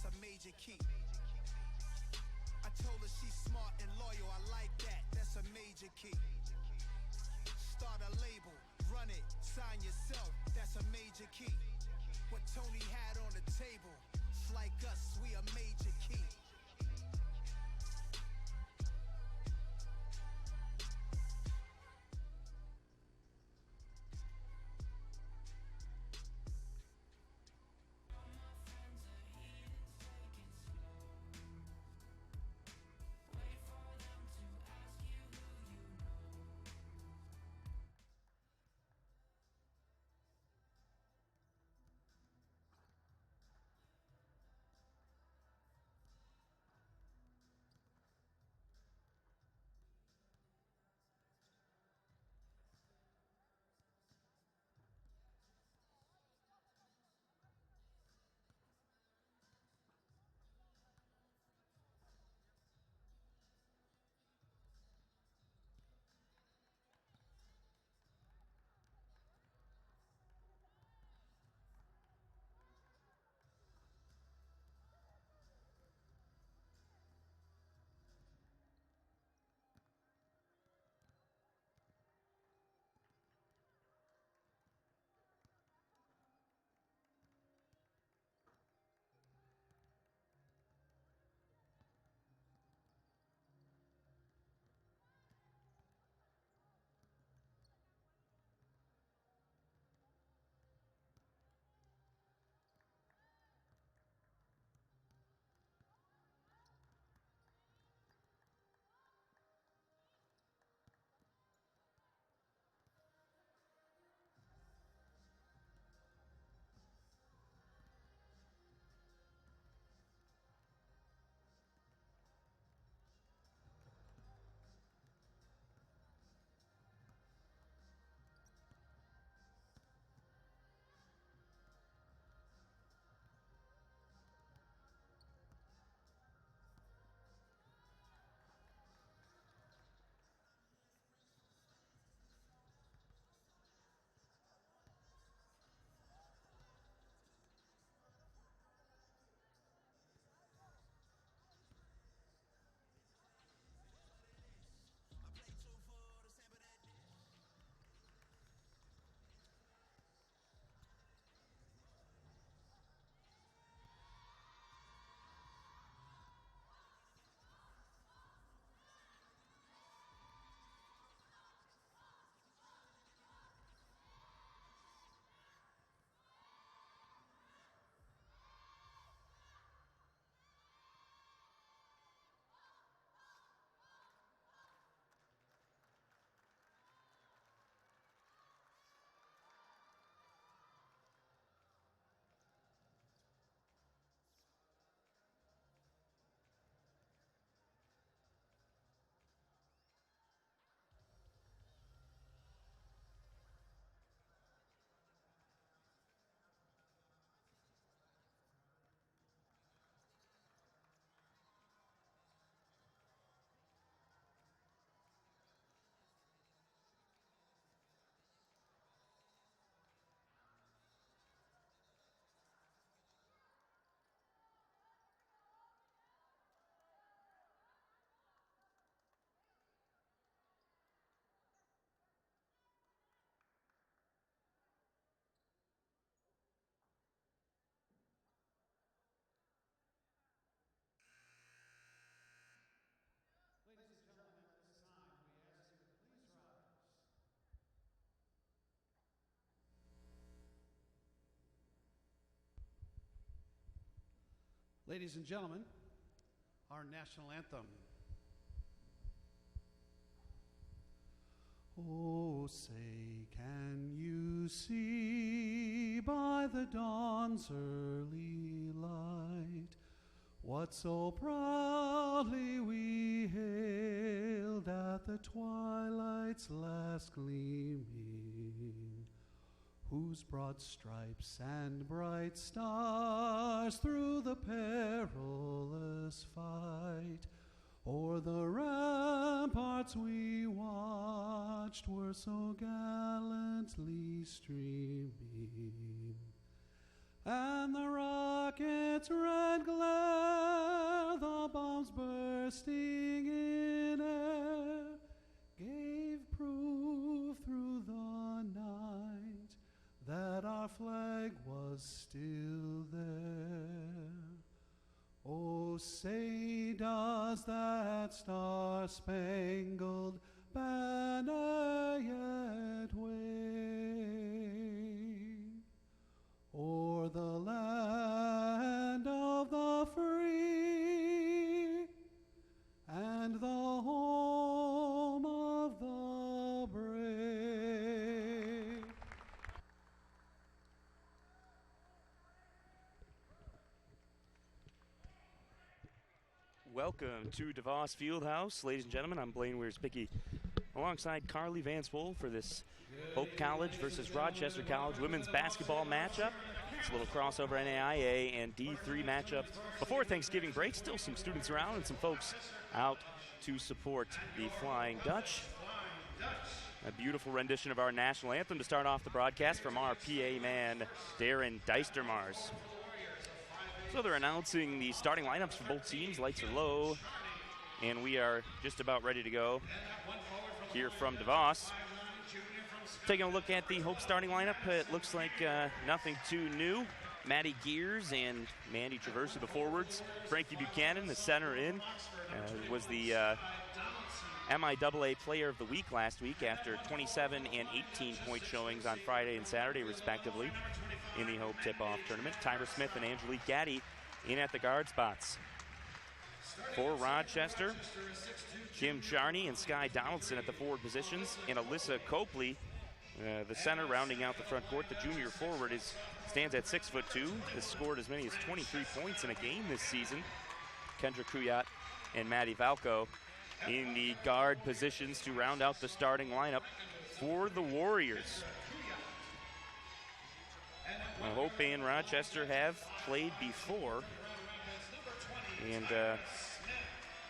that's a major key. I told her she's smart and loyal, I like that, that's a major key. Start a label, run it, sign yourself, that's a major key. What Tony had on the table, it's like us, we a major key. Ladies and gentlemen, at this time, we ask you to please rise. Ladies and gentlemen, our national anthem. Oh, say, can you see by the dawn's early light what so proudly we hailed at the twilight's last gleaming, whose broad stripes and bright stars through the perilous fight o'er the ramparts we watched were so gallantly streaming, and the rocket's red glare resting in air, gave proof through the night that our flag was still there. Oh, say does that star-spangled banner yet wave o'er the land of the free and the home of the brave? Welcome to DeVos Fieldhouse, ladies and gentlemen. I'm Blaine Weir's-Picky, alongside Carly Vance Wool for this Hope College versus Rochester College women's basketball matchup. It's a little crossover NAIA and D3 matchup before Thanksgiving break. Still some students around and some folks out to support the Flying Dutch. A beautiful rendition of our national anthem to start off the broadcast from our PA man, Darren Deistermars. So they're announcing the starting lineups for both teams. Lights are low, and we are just about ready to go here from DeVos. Taking a look at the Hope starting lineup, it looks like nothing too new. Maddie Gears and Mandy Traversi, the forwards. Frankie Buchanan, the center in, was the MIAA Player of the Week last week after 27 and 18-point showings on Friday and Saturday, respectively, in the Hope tip-off tournament. Tyra Smith and Angelique Gaddy in at the guard spots. For Rochester, Kim Charney and Sky Donaldson at the forward positions, and Alyssa Copley, the center, rounding out the front court. The junior forward stands at 6'2", has scored as many as 23 points in a game this season. Kendra Kuyat and Maddie Valco in the guard positions to round out the starting lineup for the Warriors. Hope and Rochester have played before. And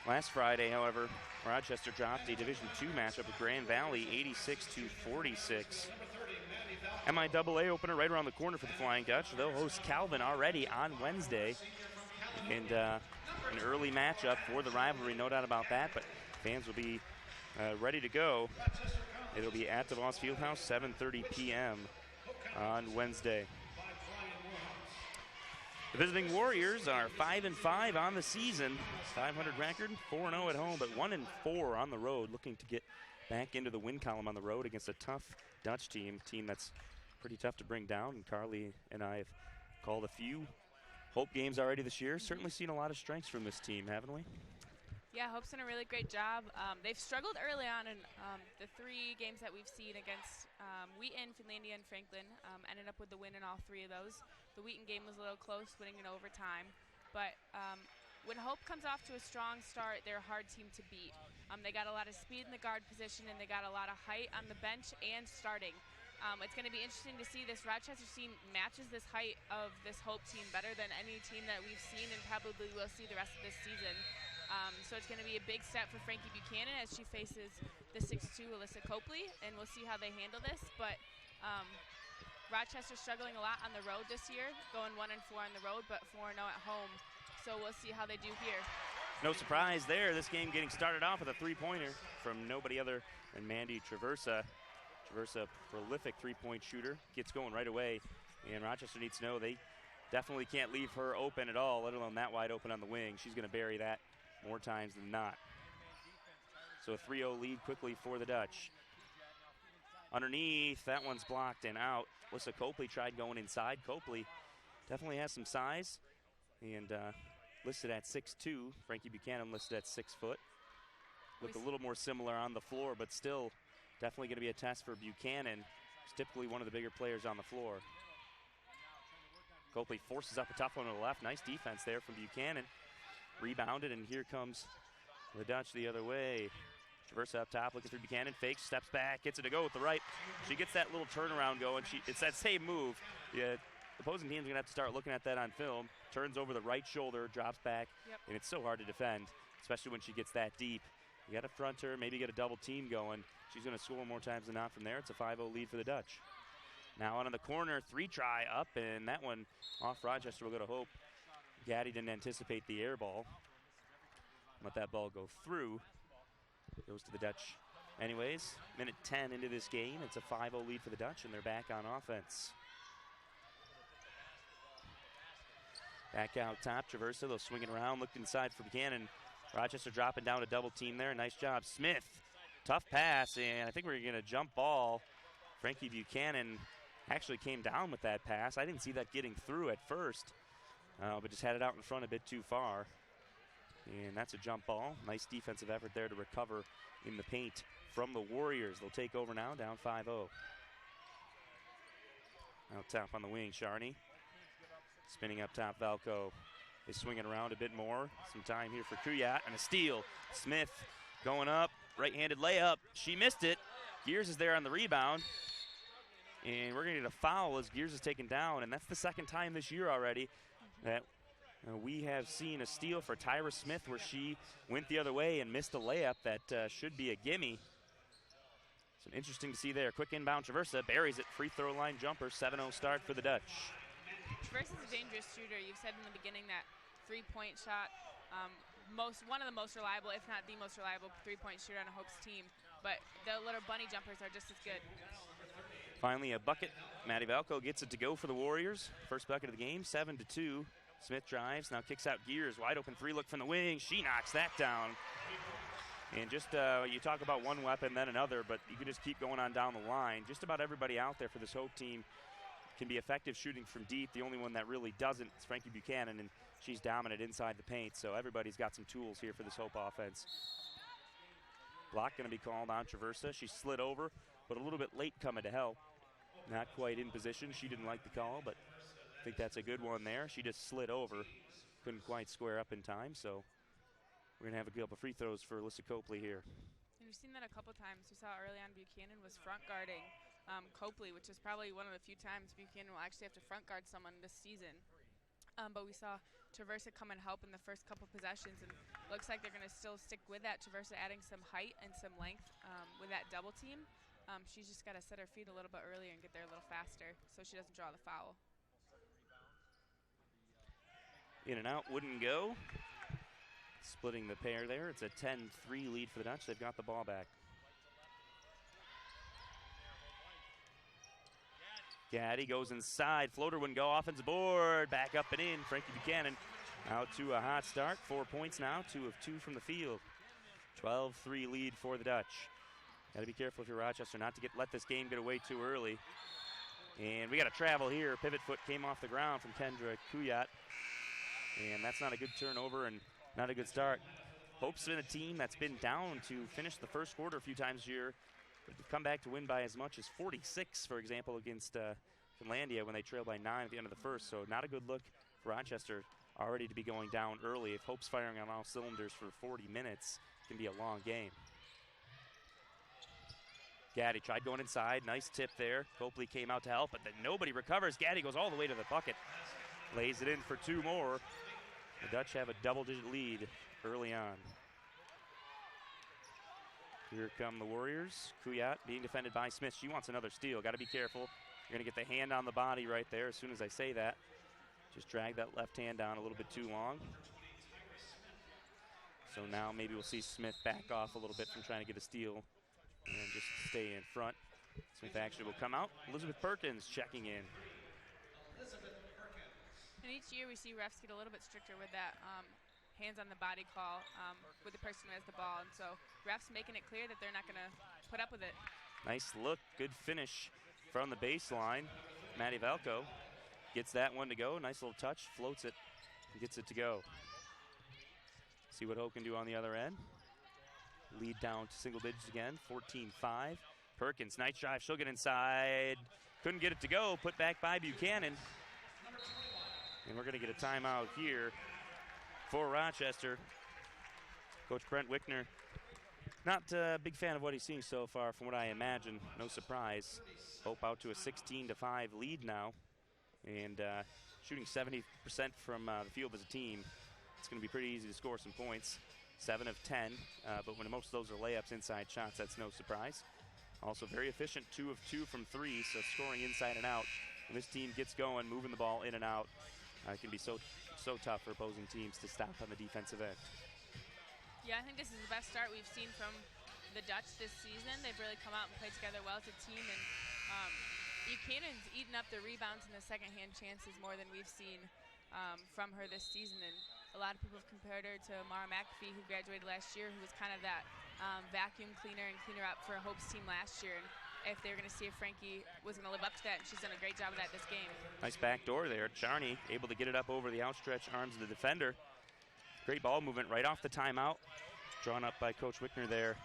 last Friday, however, Rochester dropped a Division II matchup with Grand Valley, 86-46. MIAA opener right around the corner for the Flying Dutch. They'll host Calvin already on Wednesday. And an early matchup for the rivalry, no doubt about that. But fans will be ready to go. It'll be at DeVos Fieldhouse, 7:30 p.m. on Wednesday. The visiting Warriors are 5-5 on the season, 500 record, 4-0 at home, but 1-4 on the road, looking to get back into the win column on the road against a tough Dutch team that's pretty tough to bring down. And Carly and I have called a few Hope games already this year. Certainly seen a lot of strengths from this team, haven't we? Yeah, Hope's done a really great job. They've struggled early on in the three games that we've seen against Wheaton, Finlandia, and Franklin. Ended up with the win in all three of those. The Wheaton game was a little close, winning in overtime. But when Hope comes off to a strong start, they're a hard team to beat. They got a lot of speed in the guard position, and they got a lot of height on the bench and starting. It's going to be interesting to see. This Rochester team matches this height of this Hope team better than any team that we've seen and probably will see the rest of this season. So it's going to be a big step for Frankie Buchanan as she faces the 6'2" Alyssa Copley, and we'll see how they handle this. But Rochester's struggling a lot on the road this year, going 1-4 on the road, but 4-0 at home. So we'll see how they do here. No surprise there. This game getting started off with a three-pointer from nobody other than Mandy Traversa. Traversa, prolific three-point shooter, gets going right away. And Rochester needs to know they definitely can't leave her open at all, let alone that wide open on the wing. She's going to bury that more times than not. So a 3-0 lead quickly for the Dutch. Underneath, that one's blocked and out. Alyssa Copley tried going inside. Copley definitely has some size and listed at 6'2". Frankie Buchanan listed at 6 foot. Look a little more similar on the floor, but still definitely going to be a test for Buchanan. He's typically one of the bigger players on the floor. Copley forces up a tough one to the left. Nice defense there from Buchanan. Rebounded, and here comes the Dutch the other way. Traversa up top, looking through Buchanan, fakes, steps back, gets it to go with the right. She gets that little turnaround going. It's that same move. Yeah, the opposing team's going to have to start looking at that on film. Turns over the right shoulder, drops back, and it's so hard to defend, especially when she gets that deep. You got to front her, maybe get a double team going. She's going to score more times than not from there. It's a 5-0 lead for the Dutch. Now out on the corner, three-try up, and that one off Rochester will go to Hope. Gaddy didn't anticipate the air ball. Let that ball go through. Goes to the Dutch anyways. Minute 10 into this game. It's a 5-0 lead for the Dutch, and they're back on offense. Back out top, Traversa, they'll swing it around, looked inside for Buchanan. Rochester dropping down a double team there. Nice job, Smith. Tough pass, and I think we're going to jump ball. Frankie Buchanan actually came down with that pass. I didn't see that getting through at first, but just had it out in front a bit too far. And that's a jump ball. Nice defensive effort there to recover in the paint from the Warriors. They'll take over now, down 5-0. Out top on the wing, Sharney. Spinning up top, Valco is swinging around a bit more. Some time here for Kuyat, and a steal. Smith going up, right-handed layup. She missed it. Gears is there on the rebound. And we're going to get a foul as Gears is taken down, and that's the second time this year already that we have seen a steal for Tyra Smith where she went the other way and missed a layup that should be a gimme. So interesting to see there. Quick inbound, Traversa buries it. Free throw line jumper, 7-0 start for the Dutch. Traversa's a dangerous shooter. You've said in the beginning that three-point shot, one of the most reliable, if not the most reliable three-point shooter on a Hope's team. But the little bunny jumpers are just as good. Finally, a bucket. Maddie Valco gets it to go for the Warriors. First bucket of the game, 7-2. Smith drives, now kicks out Gears. Wide open three, look from the wing. She knocks that down. And just, you talk about one weapon, then another, but you can just keep going on down the line. Just about everybody out there for this Hope team can be effective shooting from deep. The only one that really doesn't is Frankie Buchanan, and she's dominant inside the paint. So everybody's got some tools here for this Hope offense. Block going to be called on Traversa. She slid over, but a little bit late coming to help. Not quite in position. She didn't like the call, but I think that's a good one there. She just slid over. Couldn't quite square up in time, so we're going to have a couple free throws for Alyssa Copley here. And we've seen that a couple times. We saw early on Buchanan was front guarding Copley, which is probably one of the few times Buchanan will actually have to front guard someone this season. But we saw Traversa come and help in the first couple possessions, and looks like they're going to still stick with that. Traversa adding some height and some length with that double team. She's just got to set her feet a little bit earlier and get there a little faster so she doesn't draw the foul. In and out, wouldn't go. Splitting the pair there. It's a 10-3 lead for the Dutch. They've got the ball back. Gaddy goes inside. Floater wouldn't go. Offensive board. Back up and in. Frankie Buchanan out to a hot start. 4 points now. 2 of 2 from the field. 12-3 lead for the Dutch. Got to be careful if you're Rochester not to let this game get away too early. And we got to travel here. Pivot foot came off the ground from Kendra Kuyat. And that's not a good turnover and not a good start. Hope's been a team that's been down to finish the first quarter a few times here. But to come back to win by as much as 46, for example, against Finlandia when they trailed by 9 at the end of the first. So not a good look for Rochester already to be going down early. If Hope's firing on all cylinders for 40 minutes, it can be a long game. Gaddy tried going inside. Nice tip there. Copley came out to help, but then nobody recovers. Gaddy goes all the way to the bucket. Lays it in for 2 more. The Dutch have a double-digit lead early on. Here come the Warriors. Kuyat being defended by Smith. She wants another steal. Got to be careful. You're going to get the hand on the body right there as soon as I say that. Just drag that left hand down a little bit too long. So now maybe we'll see Smith back off a little bit from trying to get a steal and just stay in front. Smith actually will come out. Elizabeth Perkins checking in. And each year we see refs get a little bit stricter with that hands on the body call with the person who has the ball. And so refs making it clear that they're not going to put up with it. Nice look, good finish from the baseline. Maddie Valco gets that one to go. Nice little touch, floats it, and gets it to go. See what Hope can do on the other end. Lead down to single digits again, 14-5. Perkins, nice drive, she'll get inside. Couldn't get it to go, put back by Buchanan. And we're going to get a timeout here for Rochester. Coach Brent Wickner, not a big fan of what he's seeing so far from what I imagine. No surprise. Hope out to a 16-5 lead now. And shooting 70% from the field as a team. It's going to be pretty easy to score some points. 7 of 10, but when most of those are layups, inside shots, that's no surprise. Also very efficient, 2 of 2 from 3, so scoring inside and out. When this team gets going, moving the ball in and out, it can be so tough for opposing teams to stop on the defensive end. Yeah, I think this is the best start we've seen from the Dutch this season. They've really come out and played together well as a team, and Buchanan's eaten up the rebounds and the second-hand chances more than we've seen from her this season. And a lot of people have compared her to Mara McAfee, who graduated last year, who was kind of that vacuum cleaner and cleaner up for Hope's team last year. And if they were going to see if Frankie was going to live up to that, and she's done a great job of that this game. Nice back door there. Charney able to get it up over the outstretched arms of the defender. Great ball movement right off the timeout. Drawn up by Coach Wickner there.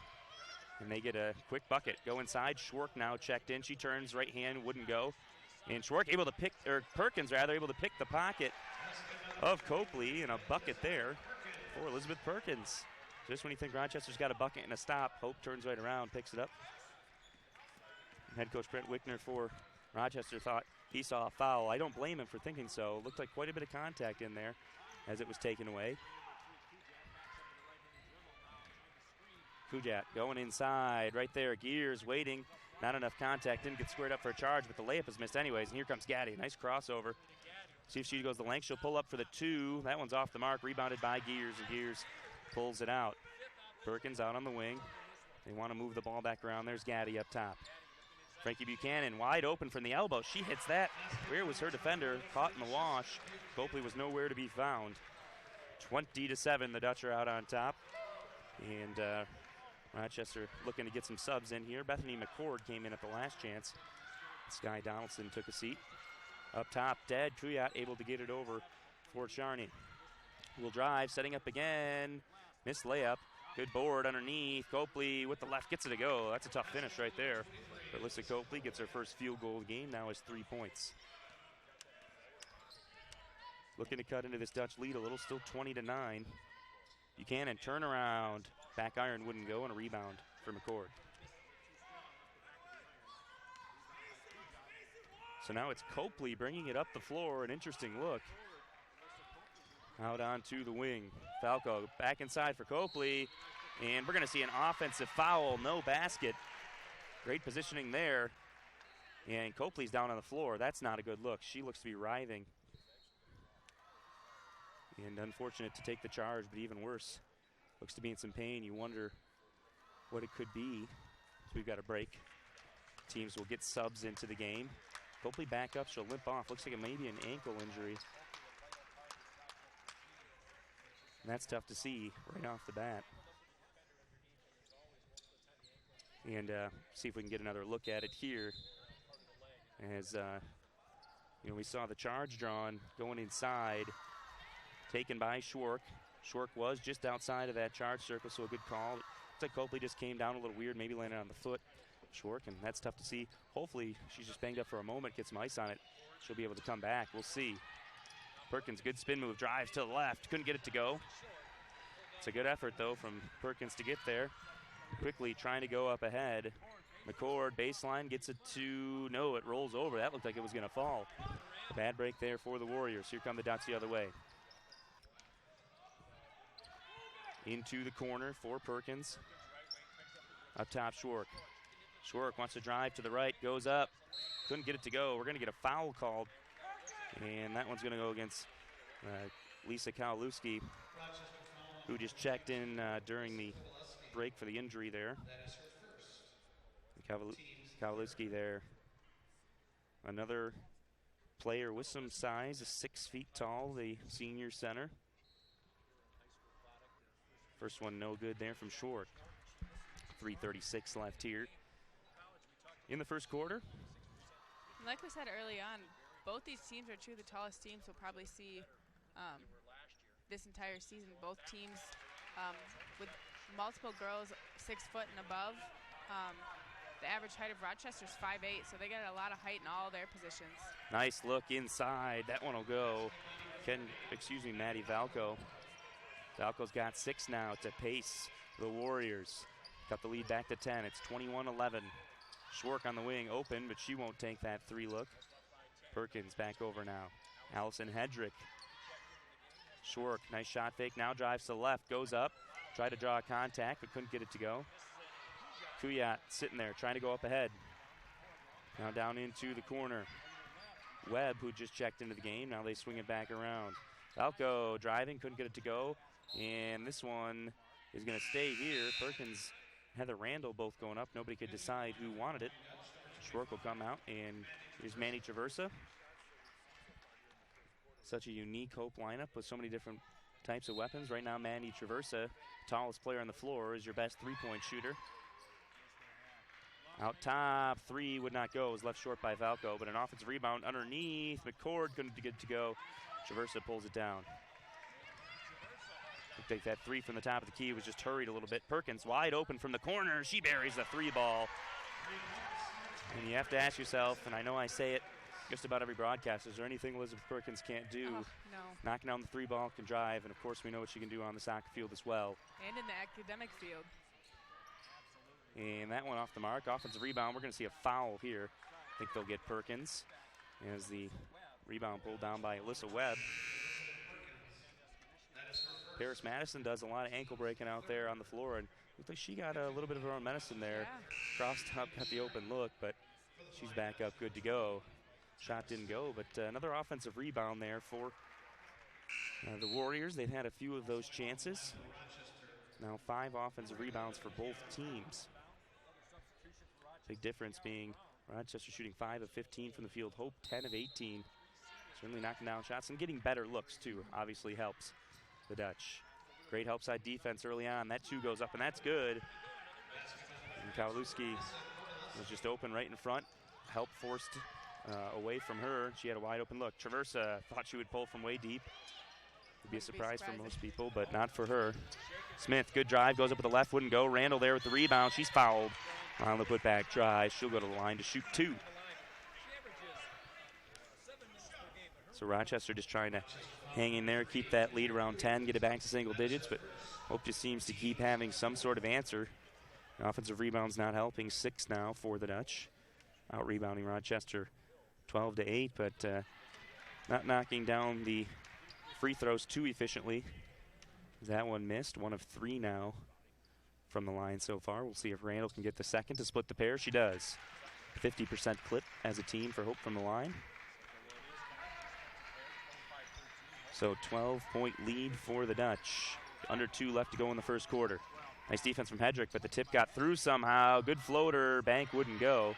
And they get a quick bucket. Go inside. Schwark now checked in. She turns right hand, wouldn't go. And Schwark able to pick, or Perkins rather, able to pick the pocket of Copley, and a bucket there for Elizabeth Perkins. Just when you think Rochester's got a bucket and a stop, Hope turns right around, picks it up. Head coach Brent Wickner for Rochester thought he saw a foul. I don't blame him for thinking so. Looked like quite a bit of contact in there as it was taken away. Kujat going inside right there. Gears waiting. Not enough contact. Didn't get squared up for a charge, but the layup is missed anyways. And here comes Gaddy. Nice crossover. See if she goes the length. She'll pull up for the two. That one's off the mark. Rebounded by Gears, and Gears pulls it out. Perkins out on the wing. They want to move the ball back around. There's Gaddy up top. Frankie Buchanan wide open from the elbow. She hits that. Where was her defender? Caught in the wash. Copley was nowhere to be found. 20-7, the Dutch are out on top. And Rochester looking to get some subs in here. Bethany McCord came in at the last chance. Sky Donaldson took a seat. Up top, Dad Kuyat able to get it over for Charney. Will drive, setting up again. Missed layup. Good board underneath. Copley with the left gets it to go. That's a tough finish right there. But Alyssa Copley gets her first field goal of the game. Now is 3 points. Looking to cut into this Dutch lead a little, still 20-9. Buchanan turnaround. Back iron wouldn't go, and a rebound for McCord. So now it's Copley bringing it up the floor. An interesting look. Out onto the wing. Falco back inside for Copley. And we're going to see an offensive foul. No basket. Great positioning there. And Copley's down on the floor. That's not a good look. She looks to be writhing. And unfortunate to take the charge, but even worse. Looks to be in some pain. You wonder what it could be. So we've got a break. Teams will get subs into the game. Copley back up. She'll limp off. Looks like it may be an ankle injury. And that's tough to see right off the bat. And see if we can get another look at it here. As we saw the charge drawn going inside, taken by Schwark. Schwark was just outside of that charge circle, so a good call. Looks like Copley just came down a little weird, maybe landed on the foot. Schwark, and that's tough to see. Hopefully, she's just banged up for a moment, get some ice on it. She'll be able to come back. We'll see. Perkins, good spin move, drives to the left. Couldn't get it to go. It's a good effort, though, from Perkins to get there. Quickly trying to go up ahead. McCord, baseline, gets it to, no, it rolls over. That looked like it was going to fall. Bad break there for the Warriors. Here come the Dots the other way. Into the corner for Perkins. Up top, Schwark. Schwark wants to drive to the right, goes up. Couldn't get it to go. We're going to get a foul called. And that one's going to go against Lisa Kowalewski, who just checked in during the break for the injury there. Kowalewski there. Another player with some size, 6 feet tall, the senior center. First one no good there from Schwark. 3:36 left here in the first quarter. Like we said early on, both these teams are two of the tallest teams we'll probably see this entire season. Both teams with multiple girls 6 foot and above. The average height of Rochester is 5'8", so they got a lot of height in all their positions. Nice look inside. That one will go. Maddie Valco. Valco's got 6 now to pace the Warriors. Got the lead back to 10. It's 21-11. Schwark on the wing, open, but she won't take that 3 look. Perkins back over now. Allison Hedrick. Schwark, nice shot fake, now drives to the left, goes up. Tried to draw a contact, but couldn't get it to go. Kuyat sitting there, trying to go up ahead. Now down into the corner. Webb, who just checked into the game, now they swing it back around. Valco driving, couldn't get it to go. And this one is going to stay here. Perkins, Heather Randall both going up. Nobody could decide who wanted it. Schwark will come out, and here's Manny Traversa. Such a unique Hope lineup with so many different types of weapons. Right now, Manny Traversa, tallest player on the floor, is your best three-point shooter. Out top, three would not go. It was left short by Valco, but an offensive rebound underneath. McCord couldn't get to go. Traversa pulls it down. Looked like that three from the top of the key was just hurried a little bit. Perkins wide open from the corner. She buries the three ball. And you have to ask yourself, and I know I say it just about every broadcast, is there anything Elizabeth Perkins can't do? No. Knocking down the three ball can drive, and of course we know what she can do on the soccer field as well. And in the academic field. And that one off the mark. Offensive rebound. We're going to see a foul here. I think they'll get Perkins as the rebound pulled down by Alyssa Webb. Paris Madison does a lot of ankle breaking out there on the floor, and looked like she got a little bit of her own medicine there. Yeah. Crossed up, got the open look, but she's back up, good to go. Shot didn't go, but another offensive rebound there for the Warriors. They've had a few of those chances. Now 5 offensive rebounds for both teams. Big difference being Rochester shooting 5 of 15 from the field. Hope 10 of 18. Certainly knocking down shots and getting better looks too. Obviously helps the Dutch. Great help side defense early on. That 2 goes up and that's good. And Kowalewski was just open right in front. Help forced away from her. She had a wide open look. Traversa thought she would pull from way deep. Would be a surprise for most people, but not for her. Smith, good drive, goes up with the left, wouldn't go. Randall there with the rebound. She's fouled. On the putback drive, she'll go to the line to shoot 2. So Rochester just trying to hang in there, keep that lead around 10, get it back to single digits, but Hope just seems to keep having some sort of answer. Offensive rebounds not helping. 6 now for the Dutch. Out rebounding Rochester 12-8, but not knocking down the free throws too efficiently. That one missed. 1 of 3 now from the line so far. We'll see if Randall can get the second to split the pair. She does. 50% clip as a team for Hope from the line. So 12-point lead for the Dutch. Under 2 left to go in the first quarter. Nice defense from Hedrick, but the tip got through somehow. Good floater. Bank wouldn't go.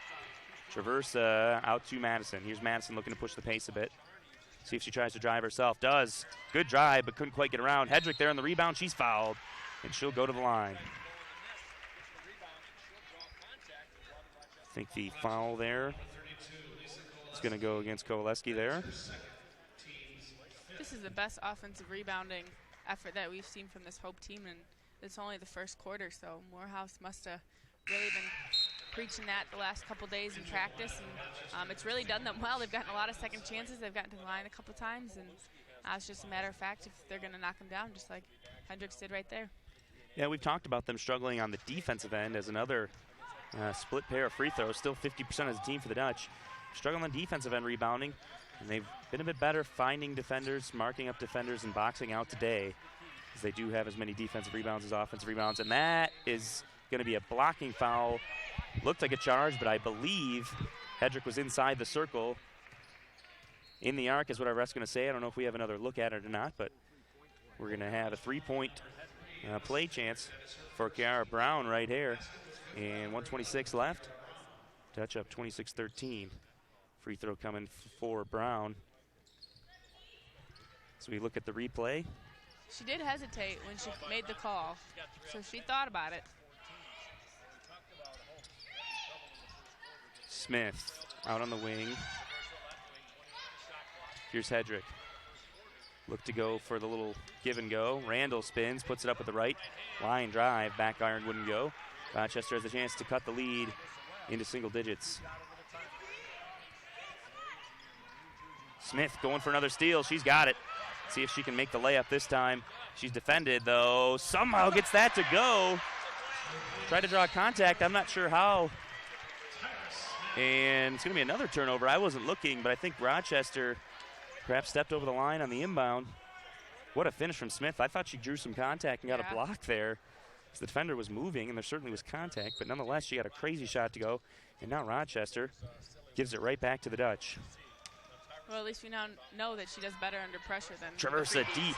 Traversa out to Madison. Here's Madison looking to push the pace a bit. See if she tries to drive herself. Does. Good drive, but couldn't quite get around. Hedrick there on the rebound. She's fouled, and she'll go to the line. I think the foul there is going to go against Kowaleski there. This is the best offensive rebounding effort that we've seen from this Hope team, and it's only the first quarter, so Morehouse must have really been preaching that the last couple days in practice, and it's really done them well. They've gotten a lot of second chances. They've gotten to the line a couple times, and it's just a matter of fact if they're going to knock them down, just like Hendricks did right there. Yeah, we've talked about them struggling on the defensive end as another split pair of free throws. Still 50% as a team for the Dutch. Struggling on the defensive end rebounding, and they've been a bit better finding defenders, marking up defenders, and boxing out today, as they do have as many defensive rebounds as offensive rebounds. And that is going to be a blocking foul. Looked like a charge, but I believe Hedrick was inside the circle. In the arc is what our ref's going to say. I don't know if we have another look at it or not, but we're going to have a 3-point play chance for Kiara Brown right here. And 126 left. Dutch up 26-13. Free throw coming for Brown. So we look at the replay. She did hesitate when she made the call, so she thought about it. Smith out on the wing. Here's Hedrick. Look to go for the little give and go. Randall spins, puts it up with the right. Line drive, back iron wouldn't go. Rochester has a chance to cut the lead into single digits. Smith going for another steal. She's got it. See if she can make the layup this time. She's defended, though. Somehow gets that to go. Tried to draw contact. I'm not sure how. And it's going to be another turnover. I wasn't looking, but I think Rochester perhaps stepped over the line on the inbound. What a finish from Smith. I thought she drew some contact and got a block there. The defender was moving, and there certainly was contact, but nonetheless, she got a crazy shot to go. And now Rochester gives it right back to the Dutch. Well, at least we now know that she does better under pressure than Traversa deep.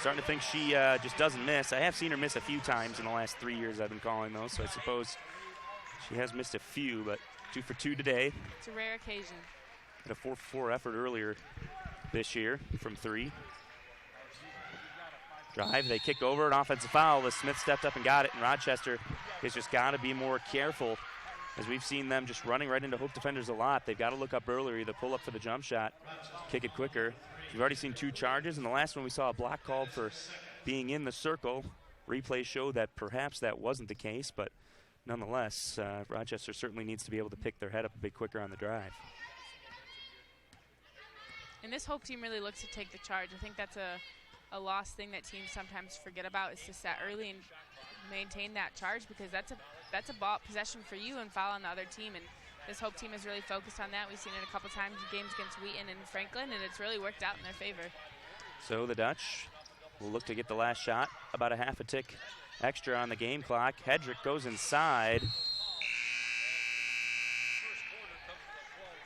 starting to think she just doesn't miss. I have seen her miss a few times in the last 3 years I've been calling those, so I suppose she has missed a few, but 2 for 2 today. It's a rare occasion. Had a 4 for 4 effort earlier this year from 3. Drive, they kick over an offensive foul as Smith stepped up and got it, and Rochester has just got to be more careful, as we've seen them just running right into Hope defenders a lot. They've got to look up earlier, either pull up for the jump shot, kick it quicker. We've already seen 2 charges, and the last one we saw a block called for being in the circle. Replays show that perhaps that wasn't the case, but nonetheless, Rochester certainly needs to be able to pick their head up a bit quicker on the drive. And this Hope team really looks to take the charge. I think that's a lost thing that teams sometimes forget about, is to set early and maintain that charge, because that's a ball possession for you and foul on the other team. And this Hope team is really focused on that. We've seen it a couple times in games against Wheaton and Franklin, and it's really worked out in their favor. So the Dutch will look to get the last shot, about a half a tick extra on the game clock. Hedrick goes inside.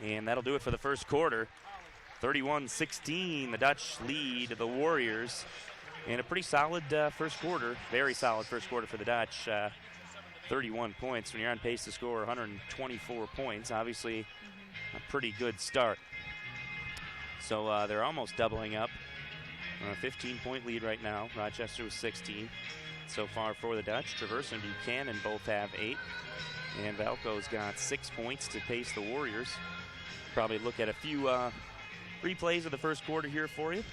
And that'll do it for the first quarter. 31-16, the Dutch lead the Warriors. And a pretty solid first quarter, very solid first quarter for the Dutch. 31 points when you're on pace to score 124 points. Obviously, a pretty good start. So they're almost doubling up. 15-point lead right now. Rochester with 16 so far for the Dutch. Traverse and Buchanan both have 8. And Valco's got 6 points to pace the Warriors. Probably look at a few replays of the first quarter here for you.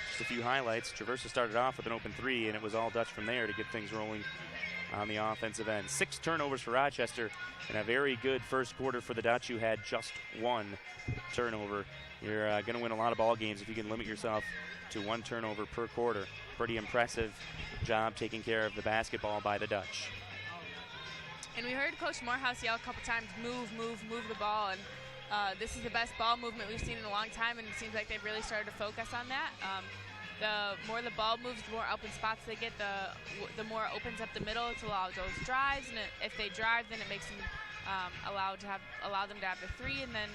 Just a few highlights. Traverse started off with an open 3, and it was all Dutch from there to get things rolling on the offensive end. 6 turnovers for Rochester, and a very good first quarter for the Dutch, who had just 1 turnover. You're going to win a lot of ball games if you can limit yourself to 1 turnover per quarter. Pretty impressive job taking care of the basketball by the Dutch. And we heard Coach Morehouse yell a couple times, move the ball. And this is the best ball movement we've seen in a long time, and it seems like they've really started to focus on that. The more the ball moves, the more open spots they get, the more it opens up the middle to allow those drives. And if they drive, then it makes them allow them to have the 3, and then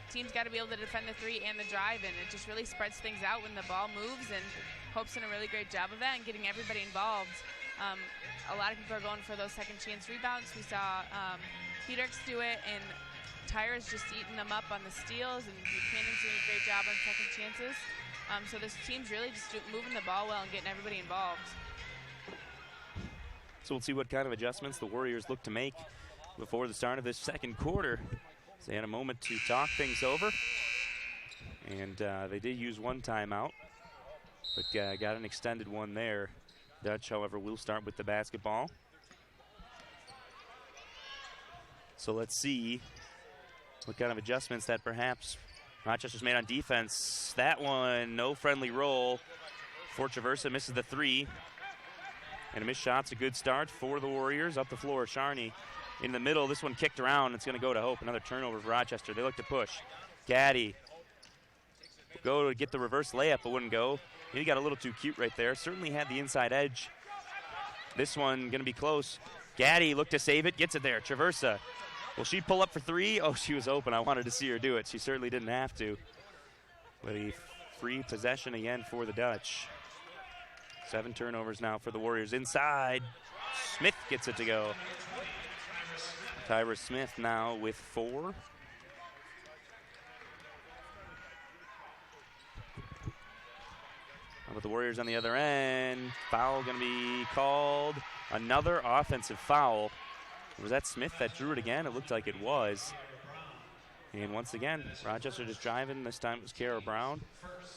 teams got to be able to defend the 3 and the drive, and it just really spreads things out when the ball moves, and Hope's done a really great job of that and getting everybody involved. A lot of people are going for those second chance rebounds. We saw Peterks do it, and Tyra's just eating them up on the steals, and Buchanan's doing a great job on second chances. So this team's really just moving the ball well and getting everybody involved. So we'll see what kind of adjustments the Warriors look to make before the start of this second quarter. So they had a moment to talk things over, and they did use 1 timeout, but got an extended one there. Dutch, however, will start with the basketball. So let's see what kind of adjustments that perhaps Rochester's made on defense. That one, no friendly roll for Traversa, misses the 3. And a missed shot's a good start for the Warriors. Up the floor, Charney in the middle. This one kicked around. It's going to go to Hope. Another turnover for Rochester. They look to push. Gaddy will go to get the reverse layup, but wouldn't go. He got a little too cute right there. Certainly had the inside edge. This one going to be close. Gaddy looked to save it, gets it there. Traversa. Will she pull up for 3? Oh, she was open. I wanted to see her do it. She certainly didn't have to. But a free possession again for the Dutch. 7 turnovers now for the Warriors. Inside, Smith gets it to go. Tyra Smith now with 4. How about the Warriors on the other end? Foul going to be called. Another offensive foul. Was that Smith that drew it again? It looked like it was. And once again, Rochester just driving. This time it was Kara Brown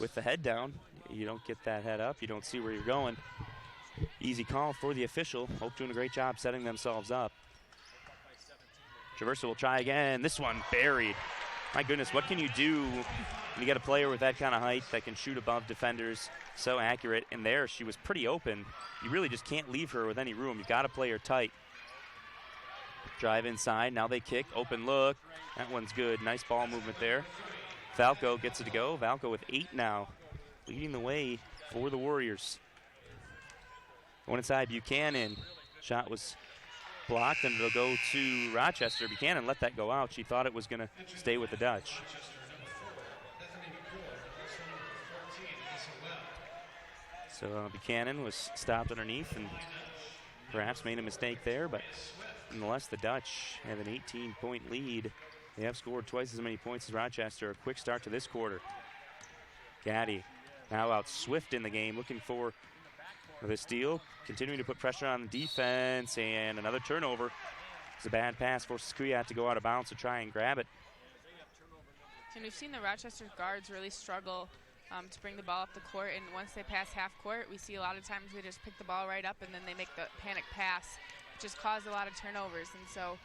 with the head down. You don't get that head up. You don't see where you're going. Easy call for the official. Hope doing a great job setting themselves up. Traversa will try again. This one buried. My goodness, what can you do when you get a player with that kind of height that can shoot above defenders? So accurate. And there, she was pretty open. You really just can't leave her with any room. You got to play her tight. Drive inside. Now they kick. Open look. That one's good. Nice ball movement there. Falco gets it to go. Falco with 8 now, leading the way for the Warriors. Going inside, Buchanan. Shot was blocked, and it'll go to Rochester. Buchanan let that go out. She thought it was going to stay with the Dutch. So Buchanan was stopped underneath and perhaps made a mistake there, but nonetheless, the Dutch have an 18-point lead. They have scored twice as many points as Rochester. A quick start to this quarter. Gaddy now out Swift in the game, looking for the steal, continuing to put pressure on the defense, and another turnover. It's a bad pass, forces Kuyat to go out of bounds to try and grab it. And we've seen the Rochester guards really struggle to bring the ball up the court, and once they pass half court, we see a lot of times they just pick the ball right up and then they make the panic pass, which has caused a lot of turnovers. And so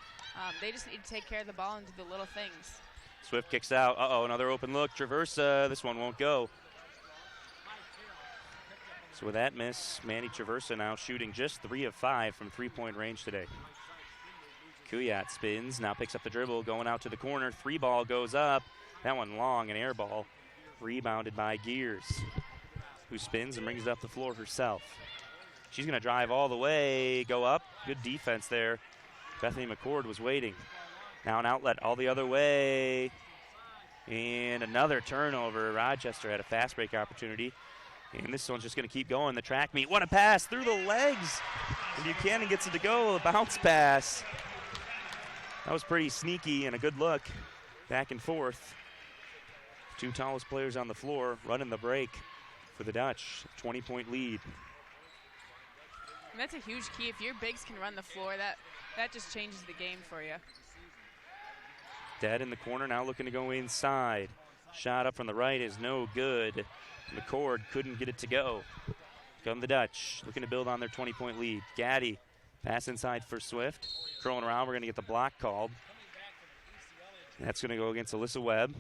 they just need to take care of the ball and do the little things. Swift kicks out. Another open look. Traversa, this one won't go. So with that miss, Manny Traversa now shooting just 3 of 5 from three-point range today. Kuyat spins, now picks up the dribble, going out to the corner. 3-ball goes up. That one long, an air ball. Rebounded by Gears, who spins and brings it up the floor herself. She's going to drive all the way, go up. Good defense there. Bethany McCord was waiting. Now an outlet all the other way. And another turnover. Rochester had a fast break opportunity. And this one's just going to keep going. The track meet. What a pass through the legs. And Buchanan gets it to go. A bounce pass. That was pretty sneaky and a good look. Back and forth. Two tallest players on the floor running the break for the Dutch. 20-point lead. And that's a huge key. If your bigs can run the floor, that just changes the game for you. Dead in the corner, now looking to go inside. Shot up from the right is no good. McCord couldn't get it to go. Come the Dutch, looking to build on their 20-point lead. Gaddy, pass inside for Swift. Curling around, we're going to get the block called. That's going to go against Alyssa Webb.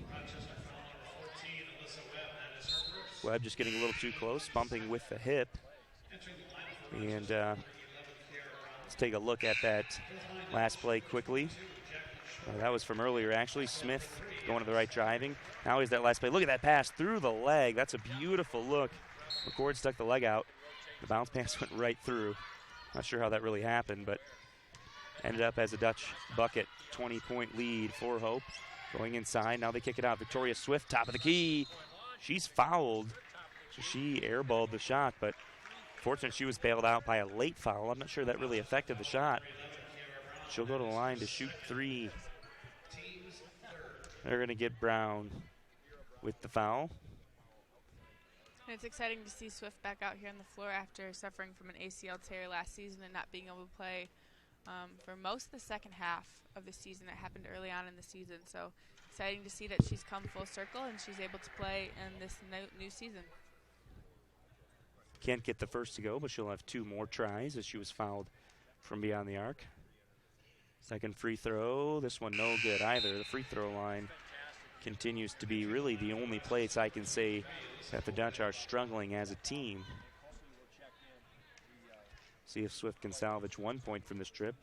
Webb just getting a little too close, bumping with the hip. And let's take a look at that last play quickly. That was from earlier, actually. Smith going to the right driving. Now here's that last play. Look at that pass through the leg. That's a beautiful look. McCord stuck the leg out. The bounce pass went right through. Not sure how that really happened, but ended up as a Dutch bucket. 20-point lead for Hope. Going inside. Now they kick it out. Victoria Swift, top of the key. She's fouled. So she airballed the shot, but fortunate she was bailed out by a late foul. I'm not sure that really affected the shot. She'll go to the line to shoot 3. They're going to get Brown with the foul. And it's exciting to see Swift back out here on the floor after suffering from an ACL tear last season and not being able to play for most of the second half of the season. That happened early on in the season. So exciting to see that she's come full circle and she's able to play in this new season. Can't get the first to go, but she'll have 2 more tries as she was fouled from beyond the arc. Second free throw. This one no good either. The free throw line continues to be really the only place I can say that the Dutch are struggling as a team. See if Swift can salvage 1 point from this trip.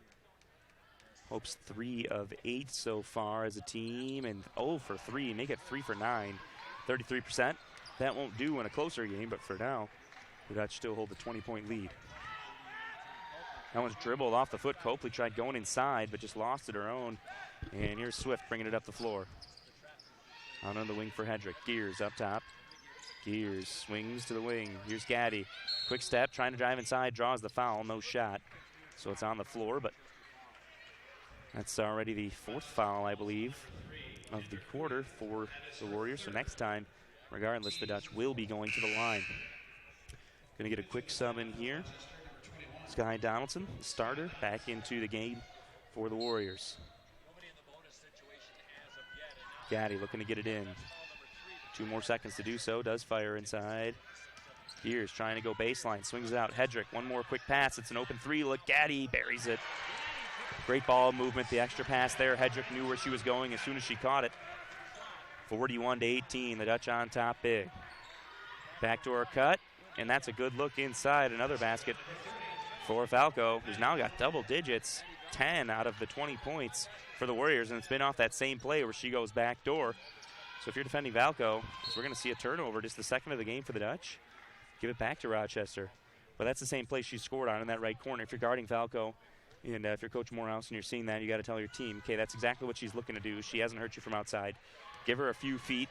Hope's 3 of 8 so far as a team, and 0 for 3. Make it 3 for 9. 33%. That won't do in a closer game, but for now, the Dutch still hold the 20-point lead. That one's dribbled off the foot. Copley tried going inside, but just lost it her own. And here's Swift bringing it up the floor. On the wing for Hedrick. Gears up top. Gears swings to the wing. Here's Gaddy. Quick step, trying to drive inside, draws the foul. No shot. So it's on the floor, but that's already the 4th foul, I believe, of the quarter for the Warriors. So next time, regardless, the Dutch will be going to the line. Going to get a quick sub in here. Sky Donaldson, the starter, back into the game for the Warriors. Gaddy looking to get it in. 2 more seconds to do so. Does fire inside. Gears trying to go baseline. Swings it out. Hedrick, 1 more quick pass. It's an open 3. Look, Gaddy buries it. Great ball movement. The extra pass there. Hedrick knew where she was going as soon as she caught it. 41-18. The Dutch on top big. Backdoor cut. And that's a good look inside. Another basket for Falco, who's now got double digits. 10 out of the 20 points for the Warriors, and it's been off that same play where she goes back door. So if you're defending Valco, we're going to see a turnover, just the second of the game for the Dutch. Give it back to Rochester. But that's the same play she scored on in that right corner. If you're guarding Valco, and if you're Coach Morehouse and you're seeing that, you got to tell your team, okay, that's exactly what she's looking to do. She hasn't hurt you from outside. Give her a few feet